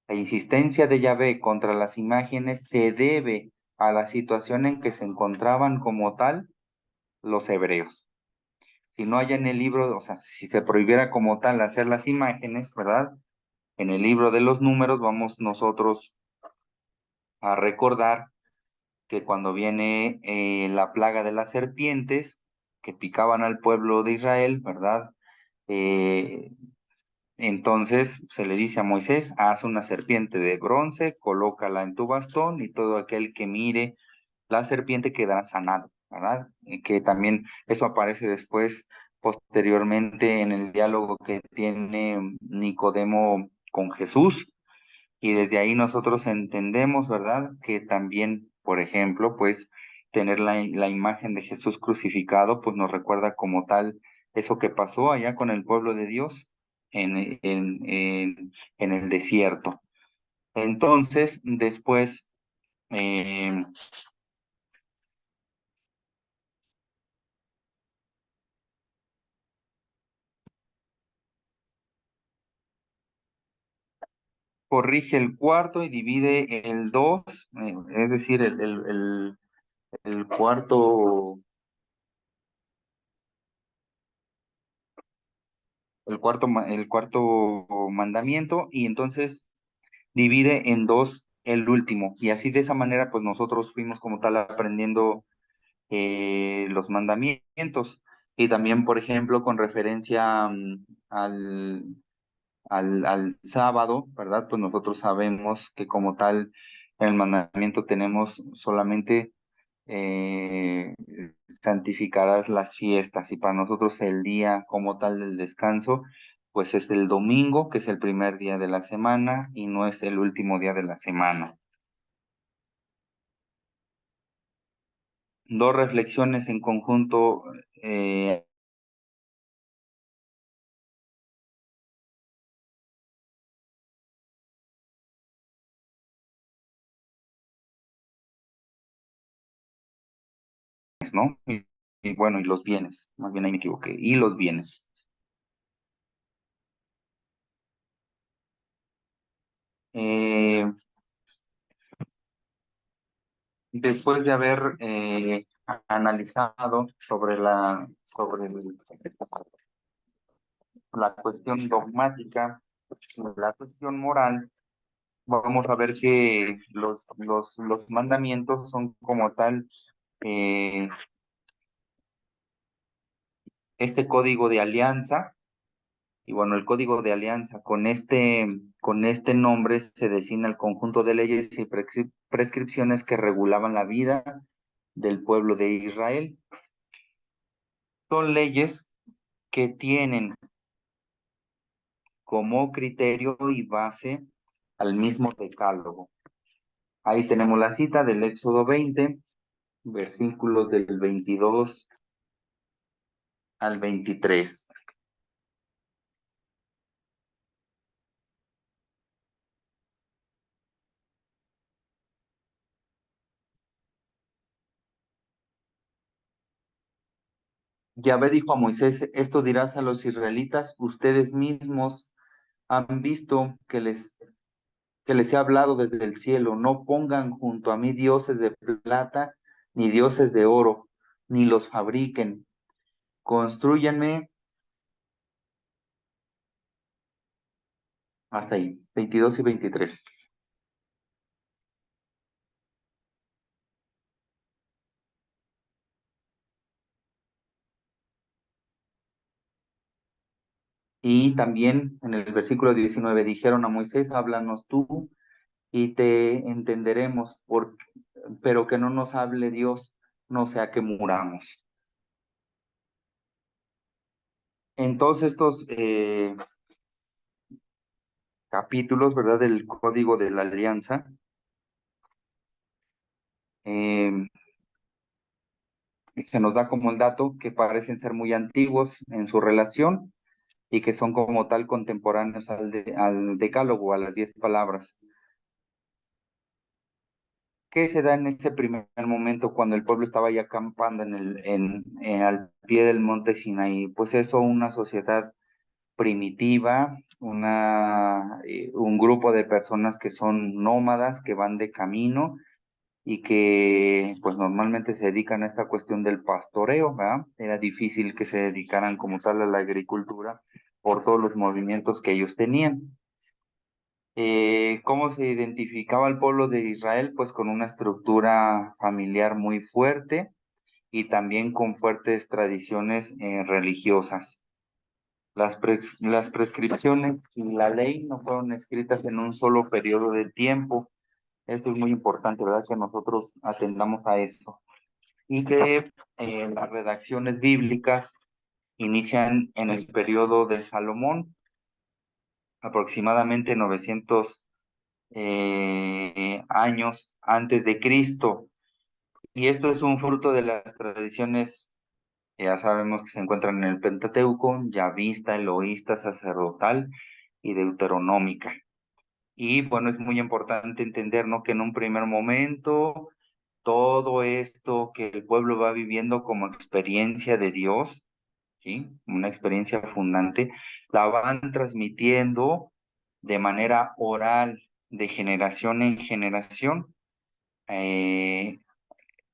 la insistencia de Yahvé contra las imágenes se debe a la situación en que se encontraban como tal los hebreos. Si no hay en el libro, o sea, si se prohibiera como tal hacer las imágenes, ¿verdad? En el libro de los números vamos nosotros a recordar que cuando viene la plaga de las serpientes que picaban al pueblo de Israel, ¿verdad? Eh, Entonces se le dice a Moisés, haz una serpiente de bronce, colócala en tu bastón y todo aquel que mire la serpiente quedará sanado, ¿verdad? Y que también eso aparece después, posteriormente, en el diálogo que tiene Nicodemo con Jesús. Y desde ahí nosotros entendemos, ¿verdad? Que también, por ejemplo, pues tener la imagen de Jesús crucificado, pues nos recuerda como tal eso que pasó allá con el pueblo de Dios en el desierto. Entonces, después, eh, corrige el cuarto y divide el dos, es decir, el cuarto, el cuarto mandamiento, y entonces divide en dos el último. Y así de esa manera, pues nosotros fuimos como tal aprendiendo los mandamientos. Y también, por ejemplo, con referencia al sábado, ¿verdad? Pues nosotros sabemos que como tal en el mandamiento tenemos solamente santificarás las fiestas y para nosotros el día como tal del descanso, pues es el domingo, que es el primer día de la semana y no es el último día de la semana. Dos reflexiones en conjunto. ¿No? Y bueno, y los bienes, más bien ahí me equivoqué, y los bienes. Eh, Después de haber analizado sobre la cuestión dogmática, la cuestión moral, vamos a ver que los mandamientos son como tal este código de alianza. Y bueno, el código de alianza con este nombre se designa el conjunto de leyes y prescripciones que regulaban la vida del pueblo de Israel. Son leyes que tienen como criterio y base al mismo decálogo. Ahí tenemos la cita del Éxodo 20, versículos del 22 al 23. Yahvé dijo a Moisés: esto dirás a los israelitas, ustedes mismos han visto que les he hablado desde el cielo, no pongan junto a mí dioses de plata, ni dioses de oro, ni los fabriquen. Constrúyanme, hasta ahí, 22 y 23. Y también en el versículo 19 dijeron a Moisés: háblanos tú y te entenderemos, pero que no nos hable Dios, no sea que muramos. En todos estos capítulos, ¿verdad? Del Código de la Alianza, se nos da como el dato que parecen ser muy antiguos en su relación y que son como tal contemporáneos al decálogo, a las 10 palabras. ¿Qué se da en ese primer momento cuando el pueblo estaba ya acampando al pie del monte Sinaí? Pues eso, una sociedad primitiva, un grupo de personas que son nómadas, que van de camino y que pues normalmente se dedican a esta cuestión del pastoreo, ¿verdad? Era difícil que se dedicaran como tal a la agricultura por todos los movimientos que ellos tenían. ¿Cómo se identificaba el pueblo de Israel? Pues con una estructura familiar muy fuerte y también con fuertes tradiciones religiosas. Las prescripciones y la ley no fueron escritas en un solo periodo de tiempo. Esto es muy importante, ¿verdad? Que nosotros atendamos a eso. Y que las redacciones bíblicas inician en el periodo de Salomón, aproximadamente 900 años antes de Cristo. Y esto es un fruto de las tradiciones, ya sabemos que se encuentran en el Pentateuco, yavista, eloísta, sacerdotal y deuteronómica. Y bueno, es muy importante entender, ¿no? Que en un primer momento todo esto que el pueblo va viviendo como experiencia de Dios, ¿sí? Una experiencia fundante, la van transmitiendo de manera oral, de generación en generación, eh,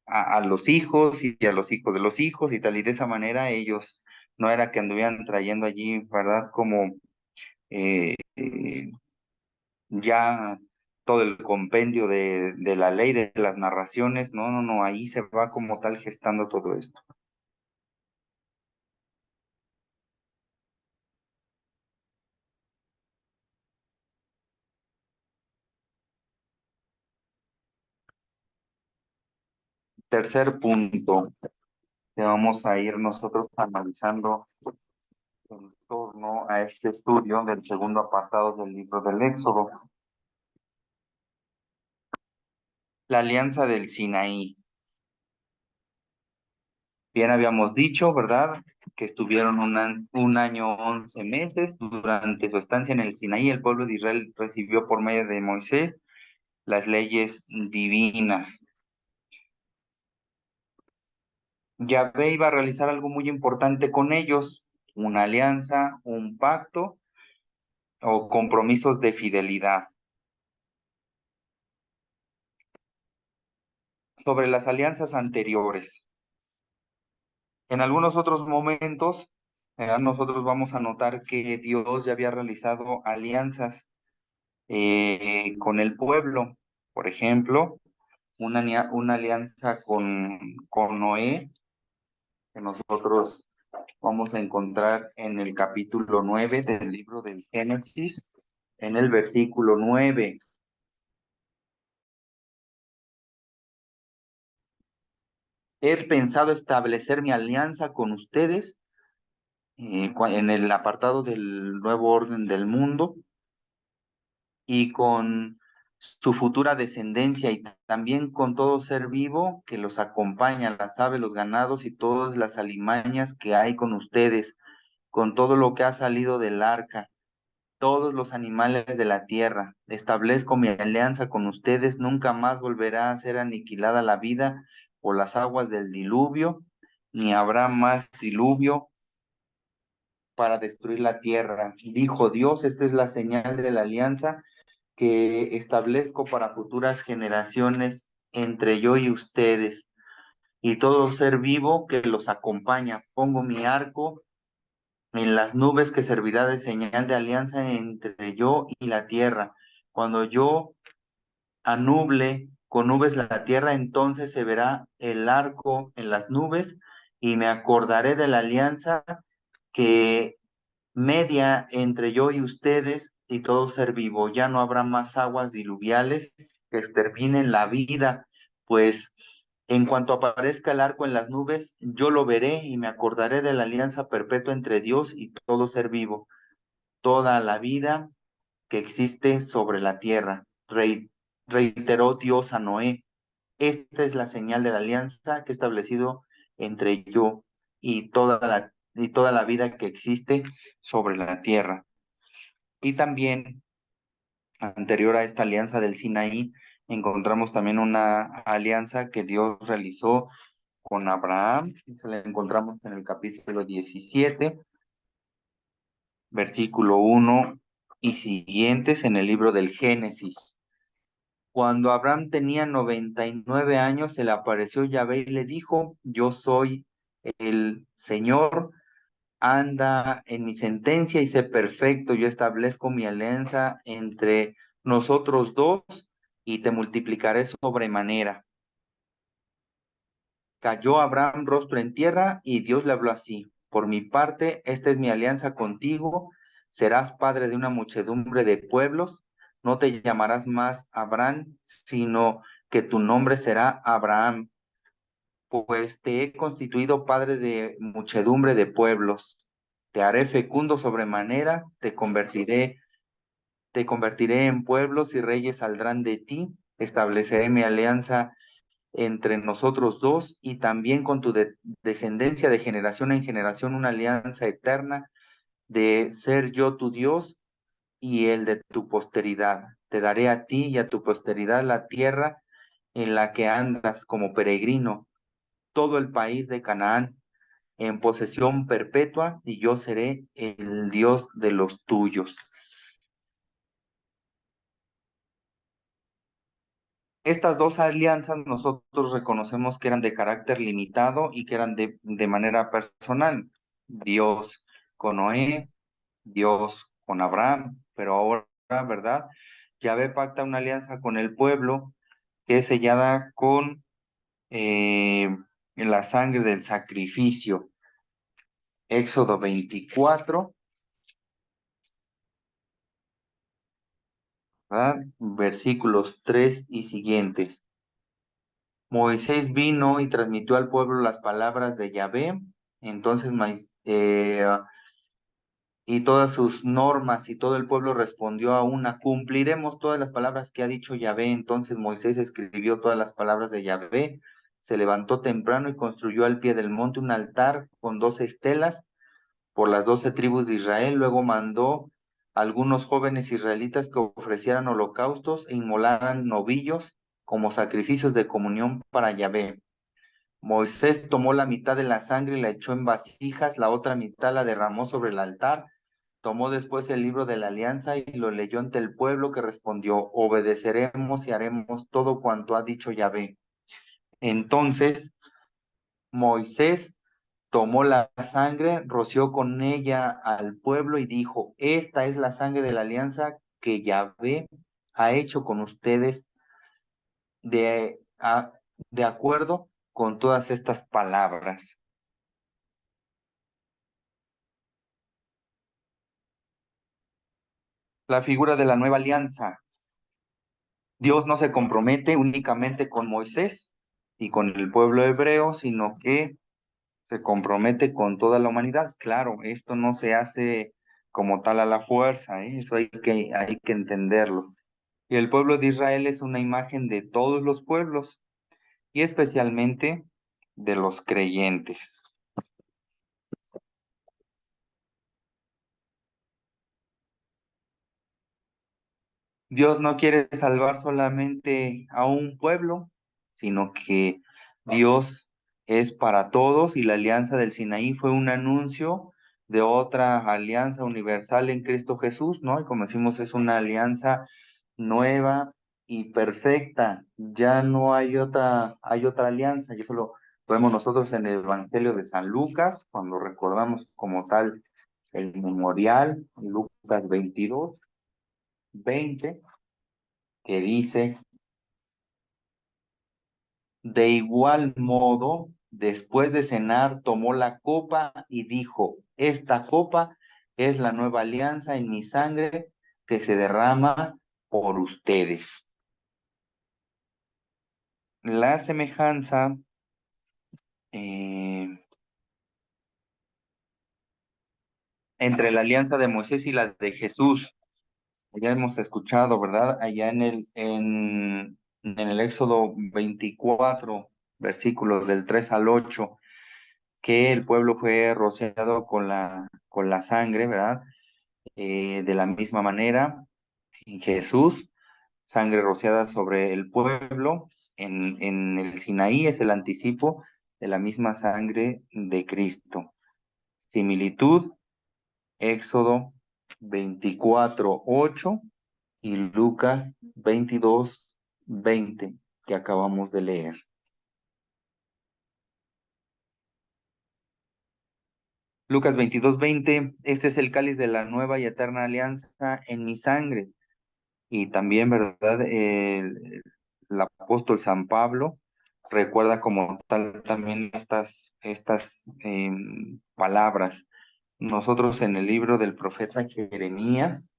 a los hijos y a los hijos de los hijos y tal, y de esa manera ellos no era que anduvieran trayendo allí, ¿verdad? Como ya todo el compendio de la ley, de las narraciones, no, no, no, ahí se va como tal gestando todo esto. Tercer punto que vamos a ir nosotros analizando en torno a este estudio del segundo apartado del libro del Éxodo, la alianza del Sinaí. Bien habíamos dicho, ¿verdad? Que estuvieron un año 11 meses. Durante su estancia en el Sinaí, el pueblo de Israel recibió por medio de Moisés las leyes divinas. Yahvé iba a realizar algo muy importante con ellos, una alianza, un pacto o compromisos de fidelidad. Sobre las alianzas anteriores. En algunos otros momentos, nosotros vamos a notar que Dios ya había realizado alianzas con el pueblo. Por ejemplo, una alianza con Noé, que nosotros vamos a encontrar en el capítulo 9 del libro del Génesis, en el versículo 9. He pensado establecer mi alianza con ustedes en el apartado del nuevo orden del mundo y con su futura descendencia y también con todo ser vivo que los acompaña, las aves, los ganados y todas las alimañas que hay con ustedes, con todo lo que ha salido del arca, todos los animales de la tierra. Establezco mi alianza con ustedes, nunca más volverá a ser aniquilada la vida por las aguas del diluvio, ni habrá más diluvio para destruir la tierra. Dijo Dios, esta es la señal de la alianza que establezco para futuras generaciones entre yo y ustedes y todo ser vivo que los acompaña. Pongo mi arco en las nubes que servirá de señal de alianza entre yo y la tierra. Cuando yo anuble con nubes la tierra, entonces se verá el arco en las nubes y me acordaré de la alianza que media entre yo y ustedes y todo ser vivo. Ya no habrá más aguas diluviales que exterminen la vida, pues en cuanto aparezca el arco en las nubes, yo lo veré y me acordaré de la alianza perpetua entre Dios y todo ser vivo, toda la vida que existe sobre la tierra. Reiteró Dios a Noé, esta es la señal de la alianza que he establecido entre yo y toda la vida que existe sobre la tierra. Y también, anterior a esta alianza del Sinaí, encontramos también una alianza que Dios realizó con Abraham. Se la encontramos en el capítulo 17, versículo 1 y siguientes en el libro del Génesis. Cuando Abraham tenía 99 años, se le apareció Yahvé y le dijo, yo soy el Señor, anda en mi sentencia y sé perfecto, yo establezco mi alianza entre nosotros dos y te multiplicaré sobremanera. Cayó Abraham rostro en tierra y Dios le habló así, por mi parte, esta es mi alianza contigo, serás padre de una muchedumbre de pueblos, no te llamarás más Abraham, sino que tu nombre será Abraham, pues te he constituido padre de muchedumbre de pueblos, te haré fecundo sobremanera, te convertiré en pueblos y reyes saldrán de ti, estableceré mi alianza entre nosotros dos y también con tu descendencia de generación en generación una alianza eterna de ser yo tu Dios y el de tu posteridad. Te daré a ti y a tu posteridad la tierra en la que andas como peregrino, todo el país de Canaán en posesión perpetua y yo seré el Dios de los tuyos. Estas dos alianzas nosotros reconocemos que eran de carácter limitado y que eran de manera personal. Dios con Noé, Dios con Abraham, pero ahora, ¿verdad? Yahvé pacta una alianza con el pueblo que es sellada con la sangre del sacrificio. Éxodo 24, ¿verdad? Versículos 3 y siguientes. Moisés vino y transmitió al pueblo las palabras de Yahvé, entonces y todas sus normas y todo el pueblo respondió a una, cumpliremos todas las palabras que ha dicho Yahvé. Entonces Moisés escribió todas las palabras de Yahvé, se levantó temprano y construyó al pie del monte un altar con 12 estelas por las 12 tribus de Israel, luego mandó a algunos jóvenes israelitas que ofrecieran holocaustos e inmolaran novillos como sacrificios de comunión para Yahvé. Moisés tomó la mitad de la sangre y la echó en vasijas, la otra mitad la derramó sobre el altar. Tomó después el libro de la alianza y lo leyó ante el pueblo, que respondió, obedeceremos y haremos todo cuanto ha dicho Yahvé. Entonces Moisés tomó la sangre, roció con ella al pueblo y dijo, esta es la sangre de la alianza que Yahvé ha hecho con ustedes de, de acuerdo con todas estas palabras. La figura de la nueva alianza. Dios no se compromete únicamente con Moisés y con el pueblo hebreo, sino que se compromete con toda la humanidad. Claro, esto no se hace como tal a la fuerza, ¿eh? Eso hay que entenderlo. Y el pueblo de Israel es una imagen de todos los pueblos y especialmente de los creyentes. Dios no quiere salvar solamente a un pueblo, sino que Dios es para todos y la alianza del Sinaí fue un anuncio de otra alianza universal en Cristo Jesús, ¿no? Y como decimos, es una alianza nueva y perfecta. Ya no hay otra alianza, y eso lo vemos nosotros en el Evangelio de San Lucas, cuando recordamos como tal el memorial, Lucas 22:20 que dice, de igual modo, después de cenar, tomó la copa y dijo, esta copa es la nueva alianza en mi sangre que se derrama por ustedes. La semejanza entre la alianza de Moisés y la de Jesús, ya hemos escuchado, ¿verdad? Allá en el Éxodo 24, versículos del 3 al 8, que el pueblo fue rociado con la sangre, ¿verdad? De la misma manera, en Jesús, sangre rociada sobre el pueblo, en el Sinaí es el anticipo de la misma sangre de Cristo. Similitud, Éxodo 24:8 y Lucas 22:20 que acabamos de leer. Lucas 22:20, este es el cáliz de la nueva y eterna alianza en mi sangre. Y también, ¿verdad? El apóstol San Pablo recuerda como tal también estas palabras. Nosotros en el libro del profeta Jeremías,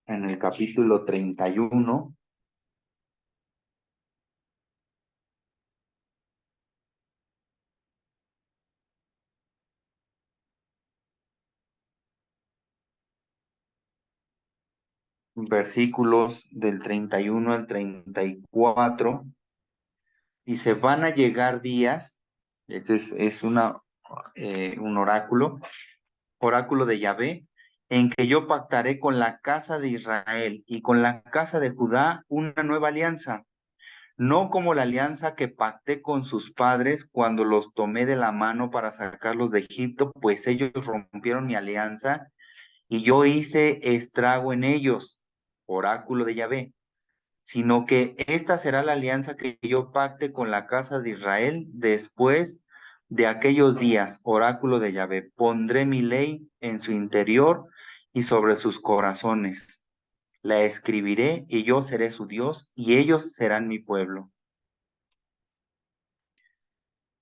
en el capítulo 31, versículos del 31 al 34, dice, van a llegar días, es un oráculo de Yahvé, en que yo pactaré con la casa de Israel y con la casa de Judá una nueva alianza, no como la alianza que pacté con sus padres cuando los tomé de la mano para sacarlos de Egipto, pues ellos rompieron mi alianza y yo hice estrago en ellos, oráculo de Yahvé, sino que esta será la alianza que yo pacte con la casa de Israel después de aquellos días, oráculo de Yahvé. Pondré mi ley en su interior y sobre sus corazones. La escribiré y yo seré su Dios y ellos serán mi pueblo.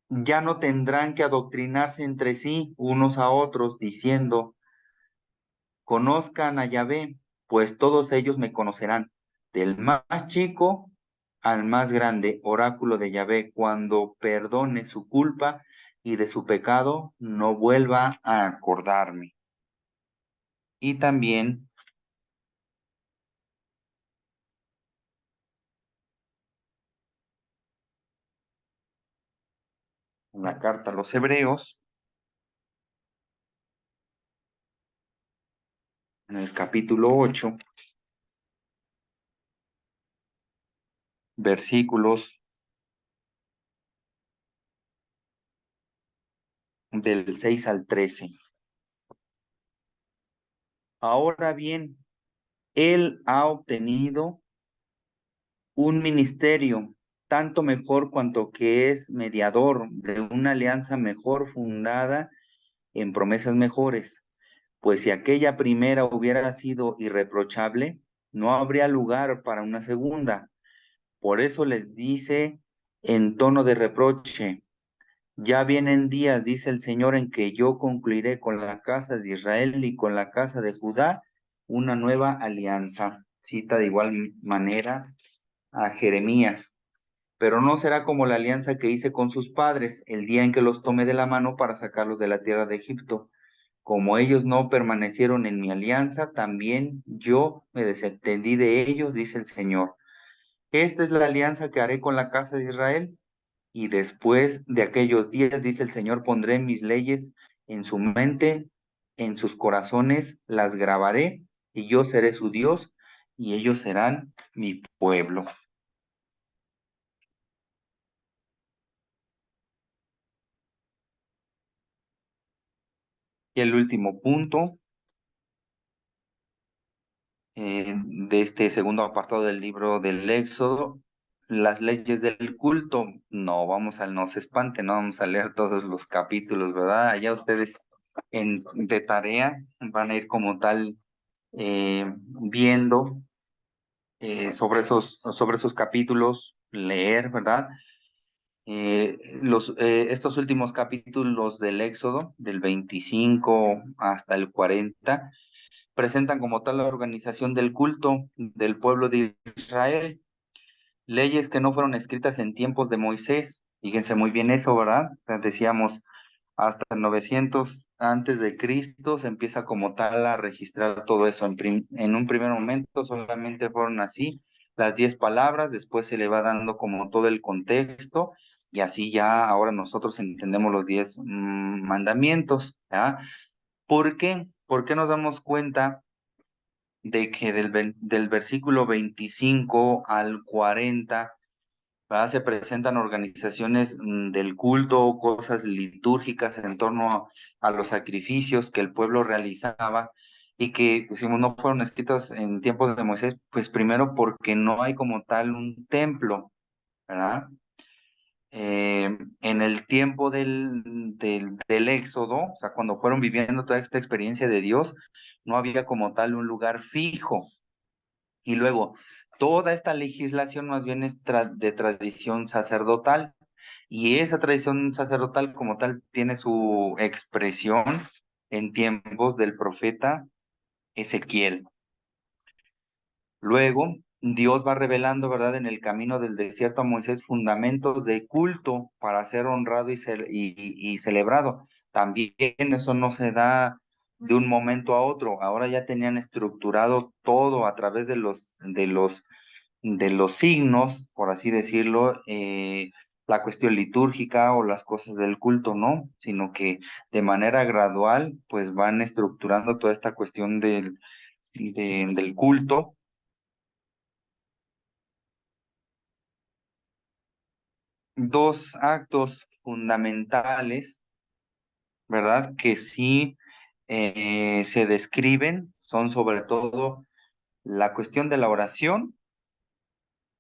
Ya no tendrán que adoctrinarse entre sí unos a otros, diciendo, conozcan a Yahvé, pues todos ellos me conocerán, del más chico al más grande, oráculo de Yahvé, cuando perdone su culpa y de su pecado no vuelva a acordarme. Y también en la carta a los Hebreos, en el capítulo 8, versículos del 6 al 13. Ahora bien, él ha obtenido un ministerio tanto mejor cuanto que es mediador de una alianza mejor fundada en promesas mejores. Pues si aquella primera hubiera sido irreprochable, no habría lugar para una segunda. Por eso les dice en tono de reproche: ya vienen días, dice el Señor, en que yo concluiré con la casa de Israel y con la casa de Judá una nueva alianza. Cita de igual manera a Jeremías. Pero no será como la alianza que hice con sus padres el día en que los tomé de la mano para sacarlos de la tierra de Egipto. Como ellos no permanecieron en mi alianza, también yo me desentendí de ellos, dice el Señor. Esta es la alianza que haré con la casa de Israel, y después de aquellos días, dice el Señor, pondré mis leyes en su mente, en sus corazones las grabaré, y yo seré su Dios, y ellos serán mi pueblo. Y el último punto de este segundo apartado del libro del Éxodo, las leyes del culto. No se espante, no vamos a leer todos los capítulos, ¿verdad? Allá ustedes de tarea van a ir como tal viendo sobre esos capítulos, leer, ¿verdad? Estos últimos capítulos del Éxodo, del 25 hasta el 40, presentan como tal la organización del culto del pueblo de Israel, leyes que no fueron escritas en tiempos de Moisés. Fíjense muy bien eso, ¿verdad? O sea, decíamos, hasta 900 antes de Cristo se empieza como tal a registrar todo eso. En un primer momento solamente fueron así las 10 palabras, después se le va dando como todo el contexto, y así ya ahora nosotros entendemos los 10 mandamientos, ¿ya? ¿Por qué? ¿Por qué nos damos cuenta de que del versículo 25 al 40, ¿verdad? Se presentan organizaciones del culto, cosas litúrgicas en torno a los sacrificios que el pueblo realizaba y que, decimos, no fueron escritos en tiempos de Moisés? Pues primero porque no hay como tal un templo, ¿verdad? En el tiempo del Éxodo, o sea, cuando fueron viviendo toda esta experiencia de Dios, no había como tal un lugar fijo. Y luego, toda esta legislación más bien es de tradición sacerdotal, y esa tradición sacerdotal como tal tiene su expresión en tiempos del profeta Ezequiel. Luego, Dios va revelando, ¿verdad?, en el camino del desierto a Moisés fundamentos de culto para ser honrado y celebrado. También eso no se da de un momento a otro. Ahora ya tenían estructurado todo a través de los signos, por así decirlo, la cuestión litúrgica o las cosas del culto, no, sino que de manera gradual, pues van estructurando toda esta cuestión del culto. Dos actos fundamentales, ¿verdad?, que sí se describen, son sobre todo la cuestión de la oración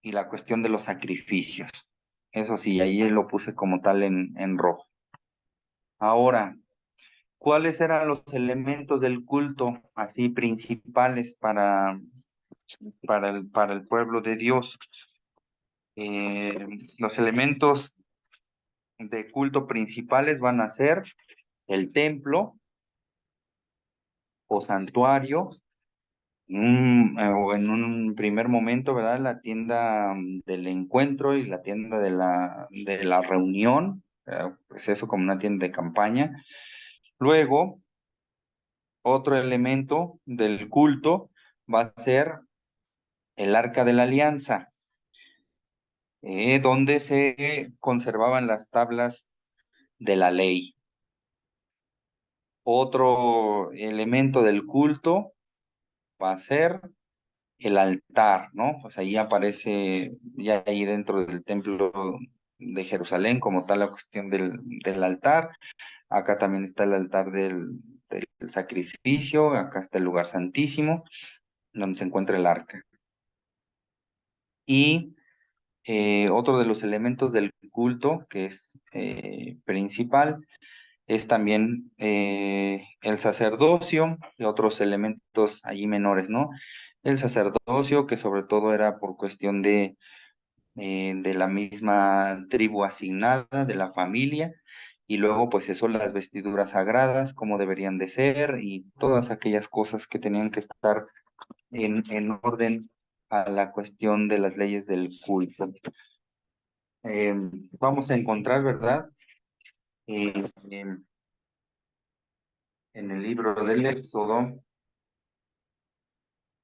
y la cuestión de los sacrificios. Eso sí, ahí lo puse como tal en rojo. Ahora, ¿cuáles eran los elementos del culto así principales para el pueblo de Dios? Los elementos de culto principales van a ser el templo o santuario, o en un primer momento, ¿verdad?, la tienda del encuentro y la tienda de la reunión, pues eso como una tienda de campaña. Luego, otro elemento del culto va a ser el Arca de la Alianza, donde se conservaban las tablas de la ley. Otro elemento del culto va a ser el altar, ¿no? Pues ahí aparece ya ahí dentro del templo de Jerusalén como tal la cuestión del altar. Acá también está el altar del sacrificio, acá está el lugar santísimo, donde se encuentra el arca. Y Otro de los elementos del culto que es principal es también el sacerdocio y otros elementos allí menores, ¿no? El sacerdocio, que sobre todo era por cuestión de la misma tribu asignada, de la familia, y luego pues eso, las vestiduras sagradas, cómo deberían de ser, y todas aquellas cosas que tenían que estar en orden a la cuestión de las leyes del culto. Vamos a encontrar, ¿verdad? Eh, em, en el libro del Éxodo,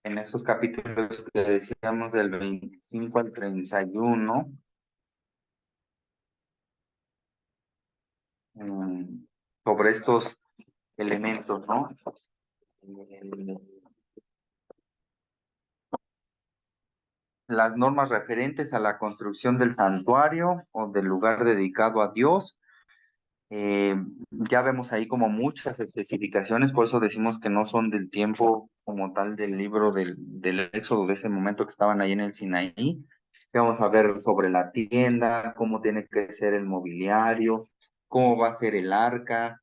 en esos capítulos que decíamos del 25 al 31, sobre estos elementos, ¿no? Eh, las normas referentes a la construcción del santuario o del lugar dedicado a Dios. Eh, ya vemos ahí como muchas especificaciones, por eso decimos que no son del tiempo como tal del libro del Éxodo, de ese momento que estaban ahí en el Sinaí. Vamos a ver sobre la tienda, cómo tiene que ser el mobiliario, cómo va a ser el arca,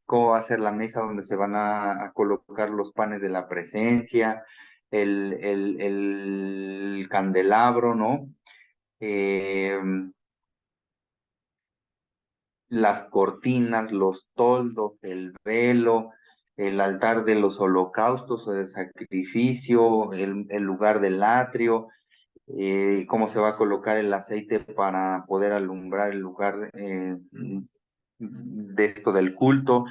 cómo va a ser la mesa donde se van a colocar los panes de la presencia, el candelabro, ¿no? Eh, las cortinas, los toldos, el velo, el altar de los holocaustos o de sacrificio, el lugar del atrio, cómo se va a colocar el aceite para poder alumbrar el lugar de esto del culto,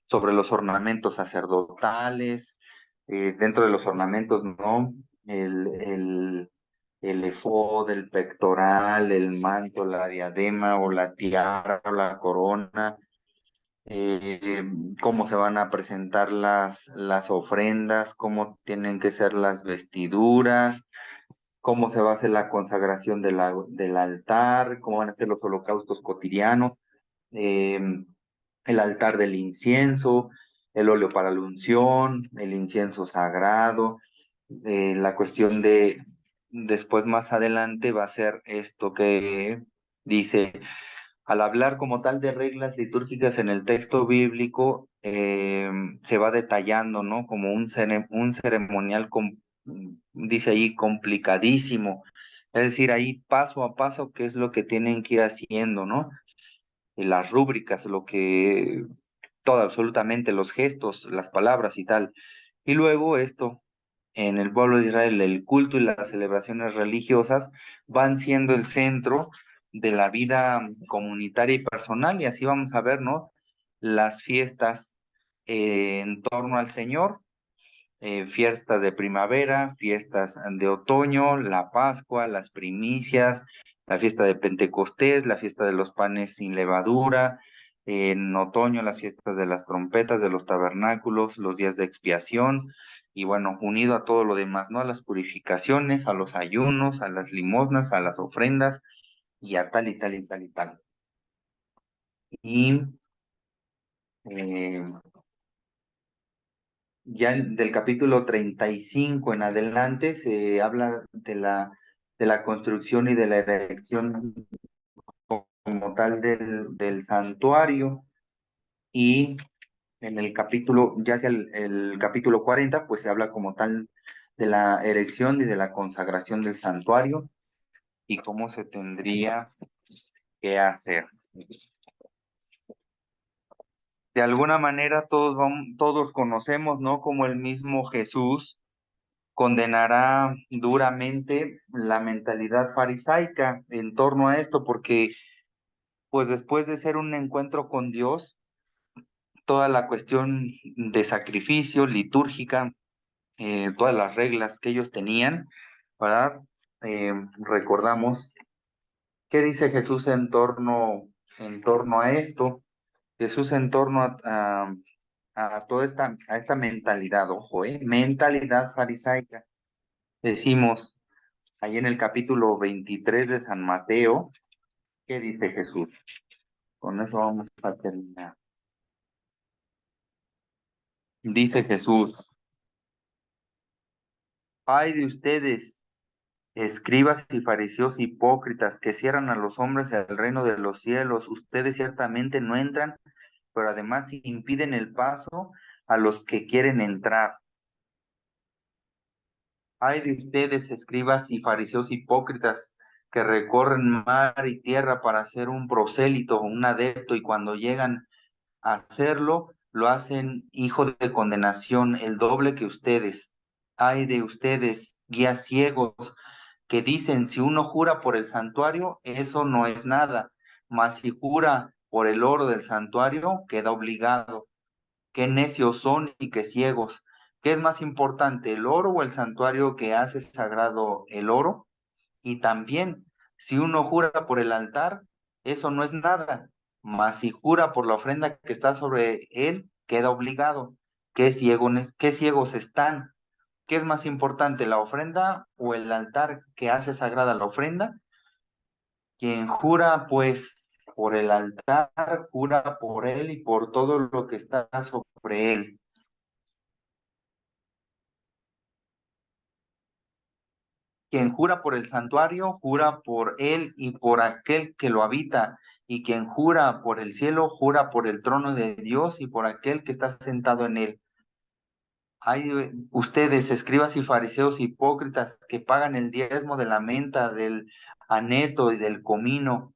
sobre los ornamentos sacerdotales, dentro de los ornamentos, ¿no? El efod, el pectoral, el manto, la diadema o la tiara o la corona, eh, cómo se van a presentar las ofrendas, cómo tienen que ser las vestiduras, cómo se va a hacer la consagración del altar, cómo van a ser los holocaustos cotidianos, eh, el altar del incienso, el óleo para la unción, el incienso sagrado, la cuestión de después más adelante va a ser esto que dice, al hablar como tal de reglas litúrgicas en el texto bíblico, se va detallando, ¿no? Como un ceremonial, dice ahí, complicadísimo. Es decir, ahí paso a paso, qué es lo que tienen que ir haciendo, ¿no? Y las rúbricas, lo que, todo, absolutamente, los gestos, las palabras y tal. Y luego esto, en el pueblo de Israel, el culto y las celebraciones religiosas van siendo el centro de la vida comunitaria y personal, y así vamos a ver, ¿no? Las fiestas en torno al Señor, fiestas de primavera, fiestas de otoño, la Pascua, las primicias, la fiesta de Pentecostés, la fiesta de los panes sin levadura, en otoño las fiestas de las trompetas, de los tabernáculos, los días de expiación, y bueno, unido a todo lo demás, ¿no? A las purificaciones, a los ayunos, a las limosnas, a las ofrendas, y a tal y tal y tal y tal. Y eh, ya del capítulo 35 en adelante se habla de la construcción y de la erección como tal del santuario, y en el capítulo, ya hacia el capítulo 40, pues se habla como tal de la erección y de la consagración del santuario y cómo se tendría que hacer. De alguna manera todos conocemos, ¿no? Como el mismo Jesús condenará duramente la mentalidad farisaica en torno a esto, porque pues después de ser un encuentro con Dios, toda la cuestión de sacrificio litúrgica, todas las reglas que ellos tenían, ¿verdad? Recordamos qué dice Jesús en torno a esto. Jesús en torno a toda a esta mentalidad, ojo, mentalidad farisaica. Decimos ahí en el capítulo 23 de San Mateo, ¿qué dice Jesús? Con eso vamos a terminar. Dice Jesús, ay de ustedes, Escribas y fariseos hipócritas que cierran a los hombres el reino de los cielos, ustedes ciertamente no entran, pero además impiden el paso a los que quieren entrar. Ay de ustedes, escribas y fariseos hipócritas, que recorren mar y tierra para ser un prosélito, un adepto, y cuando llegan a hacerlo, lo hacen hijo de condenación, el doble que ustedes. Ay de ustedes, guías ciegos, que dicen, si uno jura por el santuario, eso no es nada, mas si jura por el oro del santuario, queda obligado. Qué necios son y qué ciegos. ¿Qué es más importante, el oro o el santuario que hace sagrado el oro? Y también, si uno jura por el altar, eso no es nada, mas si jura por la ofrenda que está sobre él, queda obligado. Qué ciegos están? ¿Qué es más importante, la ofrenda o el altar que hace sagrada la ofrenda? Quien jura, pues, por el altar, jura por él y por todo lo que está sobre él. Quien jura por el santuario, jura por él y por aquel que lo habita. Y quien jura por el cielo, jura por el trono de Dios y por aquel que está sentado en él. Hay ustedes, escribas y fariseos hipócritas, que pagan el diezmo de la menta, del aneto y del comino,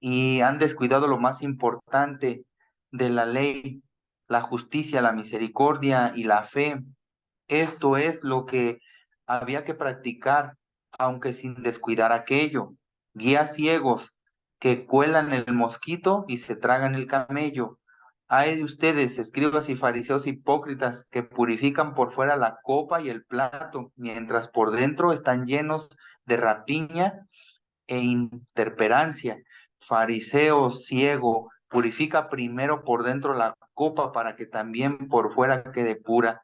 y han descuidado lo más importante de la ley, la justicia, la misericordia y la fe. Esto es lo que había que practicar, aunque sin descuidar aquello. Guías ciegos que cuelan el mosquito y se tragan el camello. Hay de ustedes, escribas y fariseos hipócritas, que purifican por fuera la copa y el plato, mientras por dentro están llenos de rapiña e interperancia. Fariseo ciego, purifica primero por dentro la copa para que también por fuera quede pura.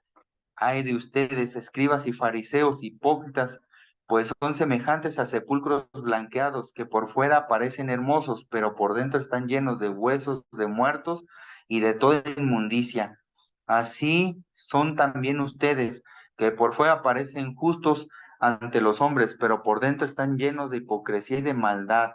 Ay de ustedes, escribas y fariseos hipócritas, pues son semejantes a sepulcros blanqueados que por fuera parecen hermosos, pero por dentro están llenos de huesos de muertos y de toda inmundicia. Así son también ustedes, que por fuera parecen justos ante los hombres, pero por dentro están llenos de hipocresía y de maldad.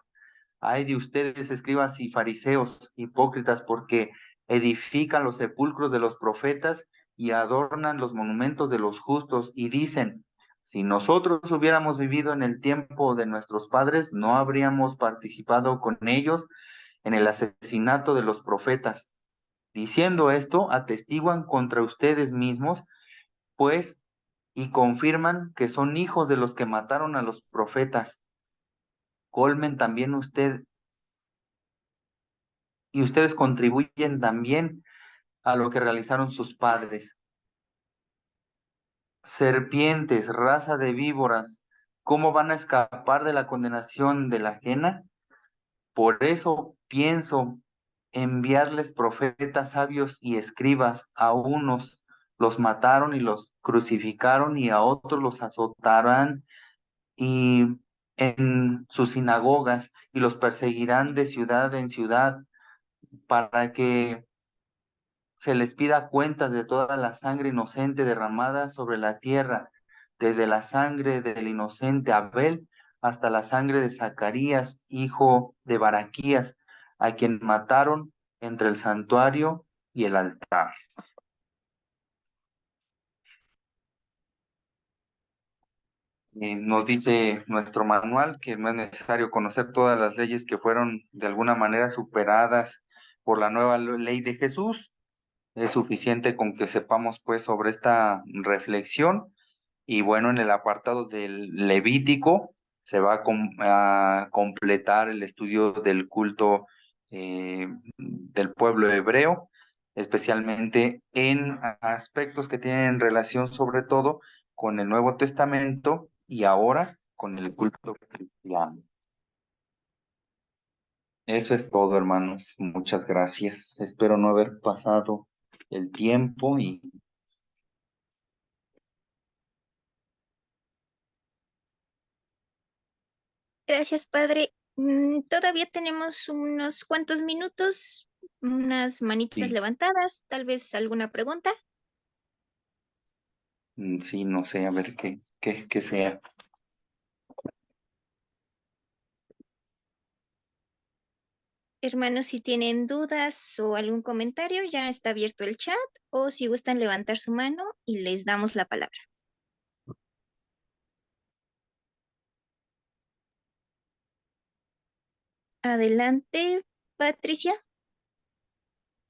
Ay de ustedes, escribas y fariseos, hipócritas, porque edifican los sepulcros de los profetas y adornan los monumentos de los justos, y dicen, si nosotros hubiéramos vivido en el tiempo de nuestros padres, no habríamos participado con ellos en el asesinato de los profetas. Diciendo esto, atestiguan contra ustedes mismos, pues, y confirman que son hijos de los que mataron a los profetas. Colmen también usted y ustedes contribuyen también a lo que realizaron sus padres. Serpientes, raza de víboras, ¿cómo van a escapar de la condenación de la ajena? Por eso pienso enviarles profetas sabios y escribas. A unos los mataron y los crucificaron, y a otros los azotarán y en sus sinagogas, y los perseguirán de ciudad en ciudad, para que se les pida cuentas de toda la sangre inocente derramada sobre la tierra, desde la sangre del inocente Abel hasta la sangre de Zacarías, hijo de Baraquías, a quien mataron entre el santuario y el altar. Nos dice nuestro manual que no es necesario conocer todas las leyes que fueron de alguna manera superadas por la nueva ley de Jesús. Es suficiente con que sepamos pues sobre esta reflexión. Y bueno, en el apartado del Levítico se va a completar el estudio del culto del pueblo hebreo, especialmente en aspectos que tienen relación sobre todo con el Nuevo Testamento y ahora con el culto cristiano. Eso es todo, hermanos. Muchas gracias. Espero no haber pasado el tiempo y Gracias, padre. Todavía tenemos unos cuantos minutos, unas manitas sí, levantadas, tal vez alguna pregunta. sí, no sé, a ver qué sea. Hermanos, si tienen dudas o algún comentario, ya está abierto el chat o si gustan levantar su mano y les damos la palabra. Adelante, Patricia.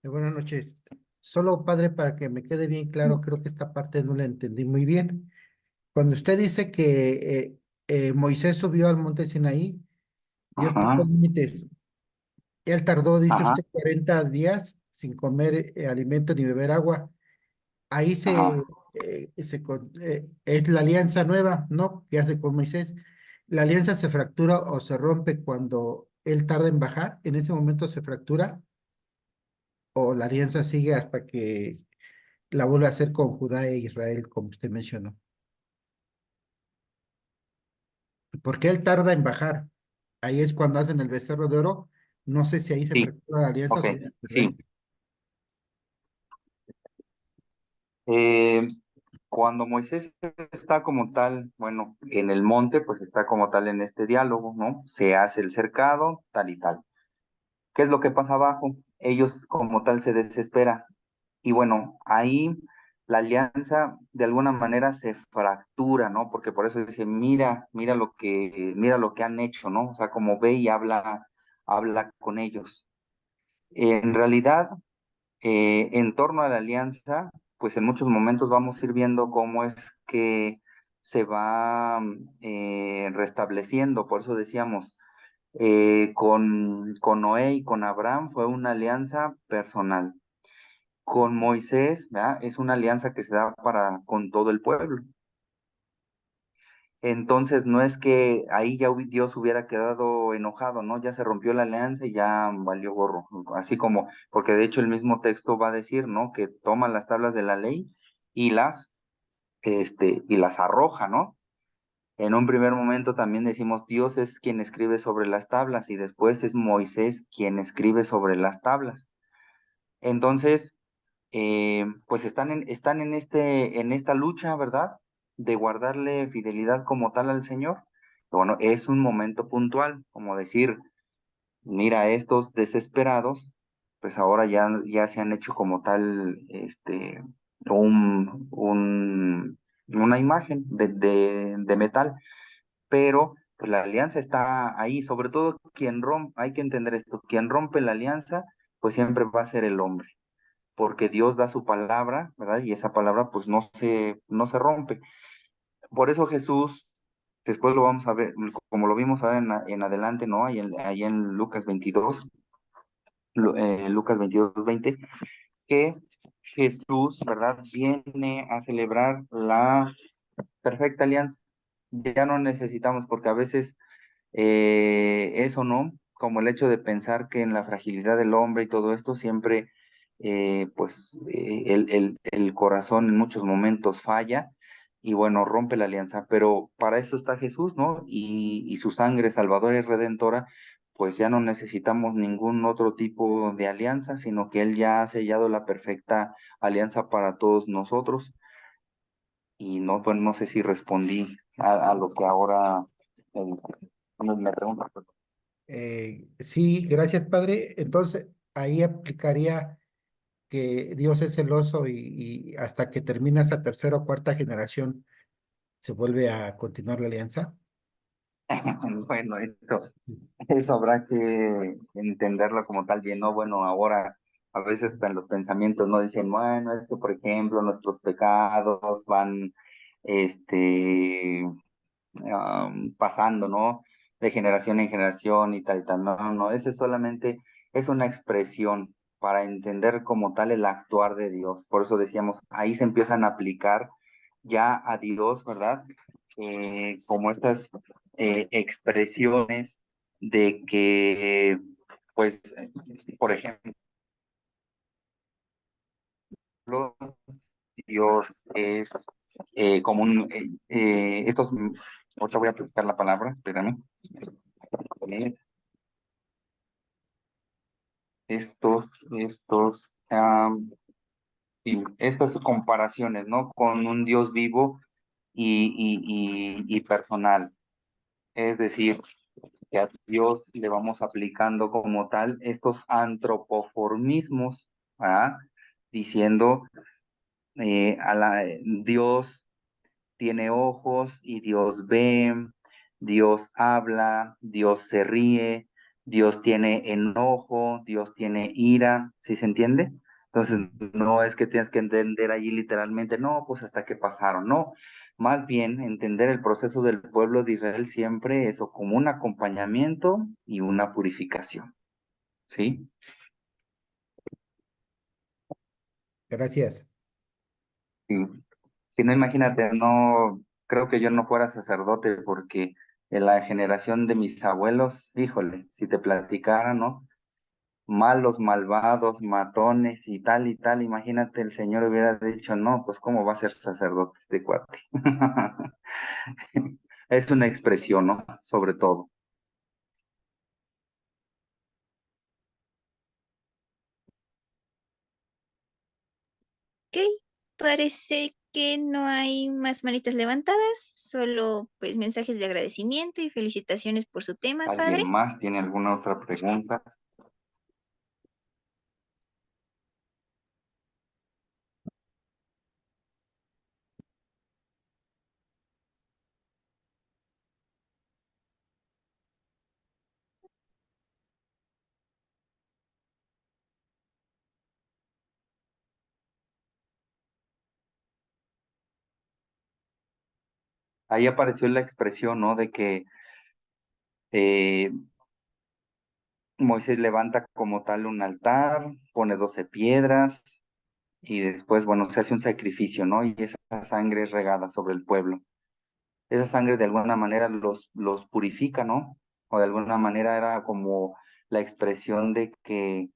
Buenas noches. Solo, padre, para que me quede bien claro, creo que esta parte no la entendí muy bien. Cuando usted dice que Moisés subió al monte Sinaí, Dios puso Ajá, límites. Él tardó, dice ajá, usted, 40 días sin comer alimento ni beber agua. Ahí ajá. es la alianza nueva, ¿no? Que hace con Moisés. La alianza se fractura o se rompe cuando él tarda en bajar. En ese momento se fractura o la alianza sigue hasta que la vuelve a hacer con Judá e Israel, como usted mencionó. Porque él tarda en bajar. Ahí es cuando hacen el becerro de oro. No sé si ahí se Sí, fractura la alianza o ok, se sí. rompe. Eh, Cuando Moisés está como tal, bueno, en el monte, pues está como tal en este diálogo, ¿no? Se hace el cercado, tal y tal. ¿Qué es lo que pasa abajo? Ellos como tal se desesperan. Y bueno, ahí la alianza de alguna manera se fractura, ¿no? Porque por eso dice, mira lo que han hecho, ¿no? O sea, como ve y habla con ellos. En realidad, en torno a la alianza, pues en muchos momentos vamos a ir viendo cómo es que se va restableciendo. Por eso decíamos, con Noé y con Abraham fue una alianza personal. Con Moisés, ¿verdad? Es una alianza que se da para con todo el pueblo. Entonces, no es que ahí ya Dios hubiera quedado enojado, ¿no? Ya se rompió la alianza y ya valió gorro. Así como, porque de hecho el mismo texto va a decir, ¿no? Que toma las tablas de la ley y y las arroja, ¿no? En un primer momento también decimos, Dios es quien escribe sobre las tablas y después es Moisés quien escribe sobre las tablas. Entonces, pues están en esta lucha, ¿verdad? De guardarle fidelidad como tal al Señor. Bueno, es un momento puntual, como decir, mira, estos desesperados, pues ahora ya se han hecho como tal, una imagen de metal, pero pues la alianza está ahí, sobre todo hay que entender esto, quien rompe la alianza, pues siempre va a ser el hombre porque Dios da su palabra, ¿verdad? Y esa palabra pues no se rompe. Por eso Jesús, después lo vamos a ver, como lo vimos ahora en adelante, ¿no? Ahí en Lucas 22, Lucas 22, 20, que Jesús, ¿verdad? Viene a celebrar la perfecta alianza. Ya no necesitamos, porque a veces eso no, como el hecho de pensar que en la fragilidad del hombre y todo esto siempre, el corazón en muchos momentos falla y bueno, rompe la alianza, pero para eso está Jesús, ¿no? Y su sangre salvadora y redentora, pues ya no necesitamos ningún otro tipo de alianza, sino que Él ya ha sellado la perfecta alianza para todos nosotros y no, pues no sé si respondí a lo que ahora eh, me pregunta. Sí, gracias, padre. Entonces, ahí aplicaría que Dios es celoso y hasta que termina esa tercera o cuarta generación se vuelve a continuar la alianza. Bueno, eso habrá que entenderlo como tal bien, ¿no? Bueno, ahora a veces hasta en los pensamientos no dicen, bueno, es que por ejemplo nuestros pecados van, este, pasando, ¿no? De generación en generación y tal y tal. No, no, no, eso solamente es una expresión para entender como tal el actuar de Dios. Por eso decíamos, ahí se empiezan a aplicar ya a Dios, ¿verdad? Como estas expresiones de que, pues, por ejemplo, Dios es como ahorita voy a buscar la palabra, espérame. Es sí, estas comparaciones, ¿no? Con un Dios vivo y personal. Es decir, que a Dios le vamos aplicando como tal estos antropoformismos, ¿verdad? Diciendo Dios tiene ojos y Dios ve, Dios habla, Dios se ríe, Dios tiene enojo, Dios tiene ira, ¿sí se entiende? Entonces, no es que tienes que entender allí literalmente, no, pues hasta que pasaron, no. Más bien, entender el proceso del pueblo de Israel siempre eso como un acompañamiento y una purificación, ¿sí? Gracias. Sí. Si no, imagínate, no, creo que yo no fuera sacerdote porque en la generación de mis abuelos, híjole, si te platicara, ¿no? Malos, malvados, matones y tal, imagínate, el Señor hubiera dicho, no, pues cómo va a ser sacerdote este cuate. Es una expresión, ¿no? Sobre todo. Ok, parece que no hay más manitas levantadas, solo pues mensajes de agradecimiento y felicitaciones por su tema, ¿Alguien padre. más tiene alguna otra pregunta? Ahí apareció la expresión, ¿no? De que eh, Moisés levanta como tal un altar, pone 12 piedras y después, bueno, se hace un sacrificio, ¿no? Y esa sangre es regada sobre el pueblo. Esa sangre de alguna manera los purifica, ¿no? O de alguna manera era como la expresión de que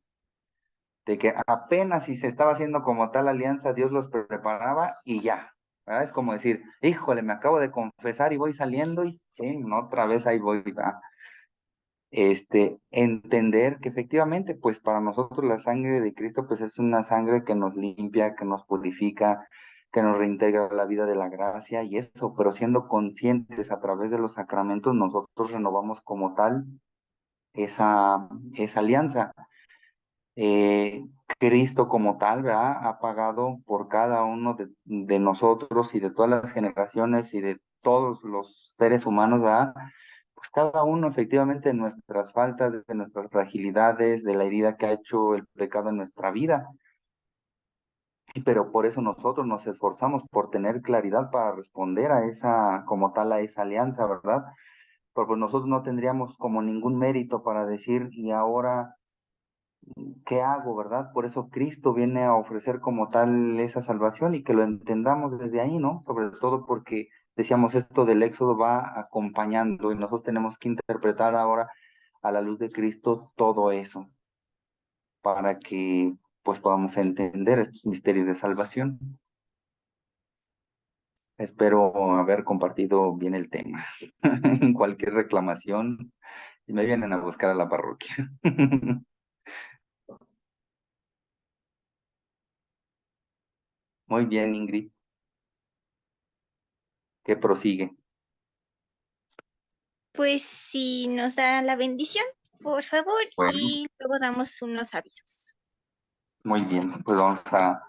apenas si se estaba haciendo como tal alianza, Dios los preparaba y ya, ¿verdad? Es como decir, híjole, me acabo de confesar y voy saliendo y sí, otra vez ahí voy, ¿verdad? Entender que efectivamente, pues para nosotros la sangre de Cristo, pues es una sangre que nos limpia, que nos purifica, que nos reintegra la vida de la gracia y eso, pero siendo conscientes a través de los sacramentos, nosotros renovamos como tal esa alianza. Eh, Cristo como tal, ¿verdad? Ha pagado por cada uno de nosotros y de todas las generaciones y de todos los seres humanos, ¿verdad? Pues cada uno efectivamente de nuestras faltas, de nuestras fragilidades, de la herida que ha hecho el pecado en nuestra vida. Pero por eso nosotros nos esforzamos por tener claridad para responder a esa, como tal, a esa alianza, ¿verdad? Porque nosotros no tendríamos como ningún mérito para decir, y ahora ¿qué hago, verdad? Por eso Cristo viene a ofrecer como tal esa salvación y que lo entendamos desde ahí, ¿no? Sobre todo porque decíamos esto del Éxodo va acompañando y nosotros tenemos que interpretar ahora a la luz de Cristo todo eso para que pues podamos entender estos misterios de salvación. Espero haber compartido bien el tema. Cualquier reclamación, me vienen a buscar a la parroquia. Muy bien, Ingrid, que prosigue. Pues si nos da la bendición, por favor, Bueno. y luego damos unos avisos. Muy bien, pues vamos a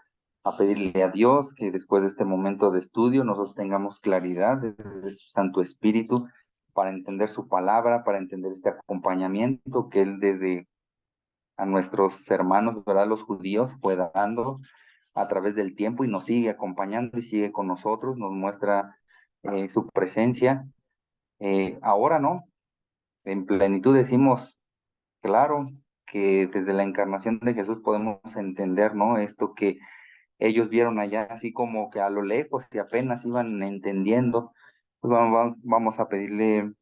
pedirle a Dios que después de este momento de estudio nosotros tengamos claridad de su Santo Espíritu para entender su palabra, para entender este acompañamiento que Él desde a nuestros hermanos, ¿verdad? Los judíos, fue dando a través del tiempo y nos sigue acompañando y sigue con nosotros, nos muestra su presencia. Ahora, ¿no? En plenitud decimos, claro, que desde la encarnación de Jesús podemos entender, ¿no? Esto que ellos vieron allá así como que a lo lejos y apenas iban entendiendo, pues vamos a pedirle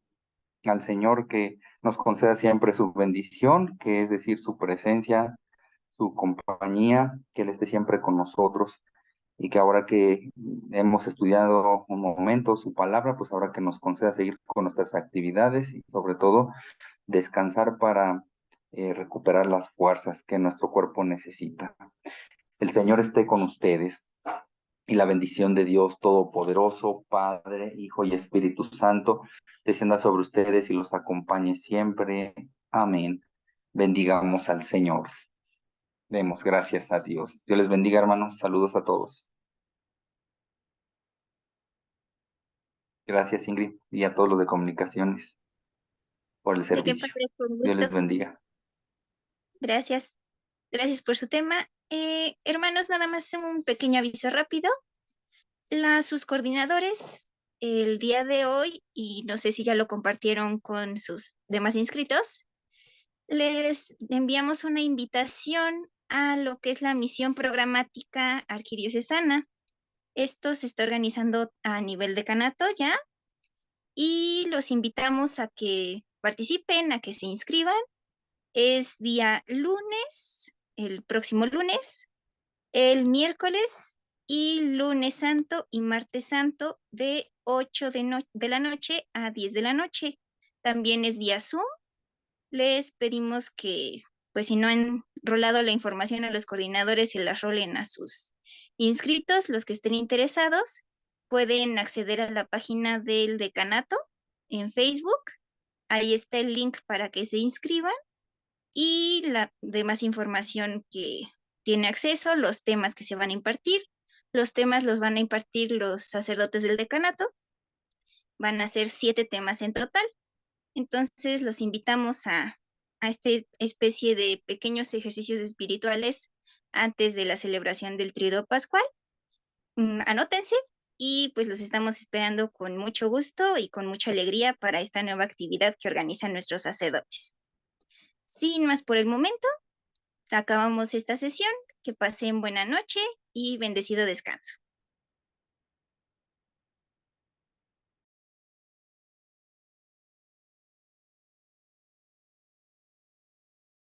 al Señor que nos conceda siempre su bendición, que es decir, su presencia, su compañía, que Él esté siempre con nosotros y que ahora que hemos estudiado un momento su palabra, pues ahora que nos conceda seguir con nuestras actividades y sobre todo descansar para recuperar las fuerzas que nuestro cuerpo necesita. El Señor esté con ustedes. y la bendición de Dios Todopoderoso, Padre, Hijo y Espíritu Santo, descienda sobre ustedes y los acompañe siempre. Amén. Bendigamos al Señor. Demos gracias a Dios. Dios les bendiga, hermanos. Saludos a todos. Gracias, Ingrid, y a todos los de comunicaciones por el De qué servicio. padre, con Dios gusto. les bendiga. Gracias. Gracias por su tema. Hermanos, nada más un pequeño aviso rápido. Sus coordinadores el día de hoy, y no sé si ya lo compartieron con sus demás inscritos, les enviamos una invitación a lo que es la misión programática arquidiocesana. Esto se está organizando a nivel decanato ya y los invitamos a que participen, a que se inscriban. Es día lunes, el próximo lunes, el miércoles y lunes santo y martes santo de 8 de la noche a 10 de la noche. También es vía Zoom. Les pedimos que, pues si no han rolado la información a los coordinadores, se la rolen a sus inscritos. Los que estén interesados pueden acceder a la página del decanato en Facebook. Ahí está el link para que se inscriban y la demás información que tiene acceso, los temas que se van a impartir. Los temas los van a impartir los sacerdotes del decanato. Van a ser 7 temas en total. Entonces los invitamos a esta especie de pequeños ejercicios espirituales antes de la celebración del Tríodo Pascual. Anótense y pues los estamos esperando con mucho gusto y con mucha alegría para esta nueva actividad que organizan nuestros sacerdotes. Sin más por el momento, acabamos esta sesión. Que pasen buena noche y bendecido descanso.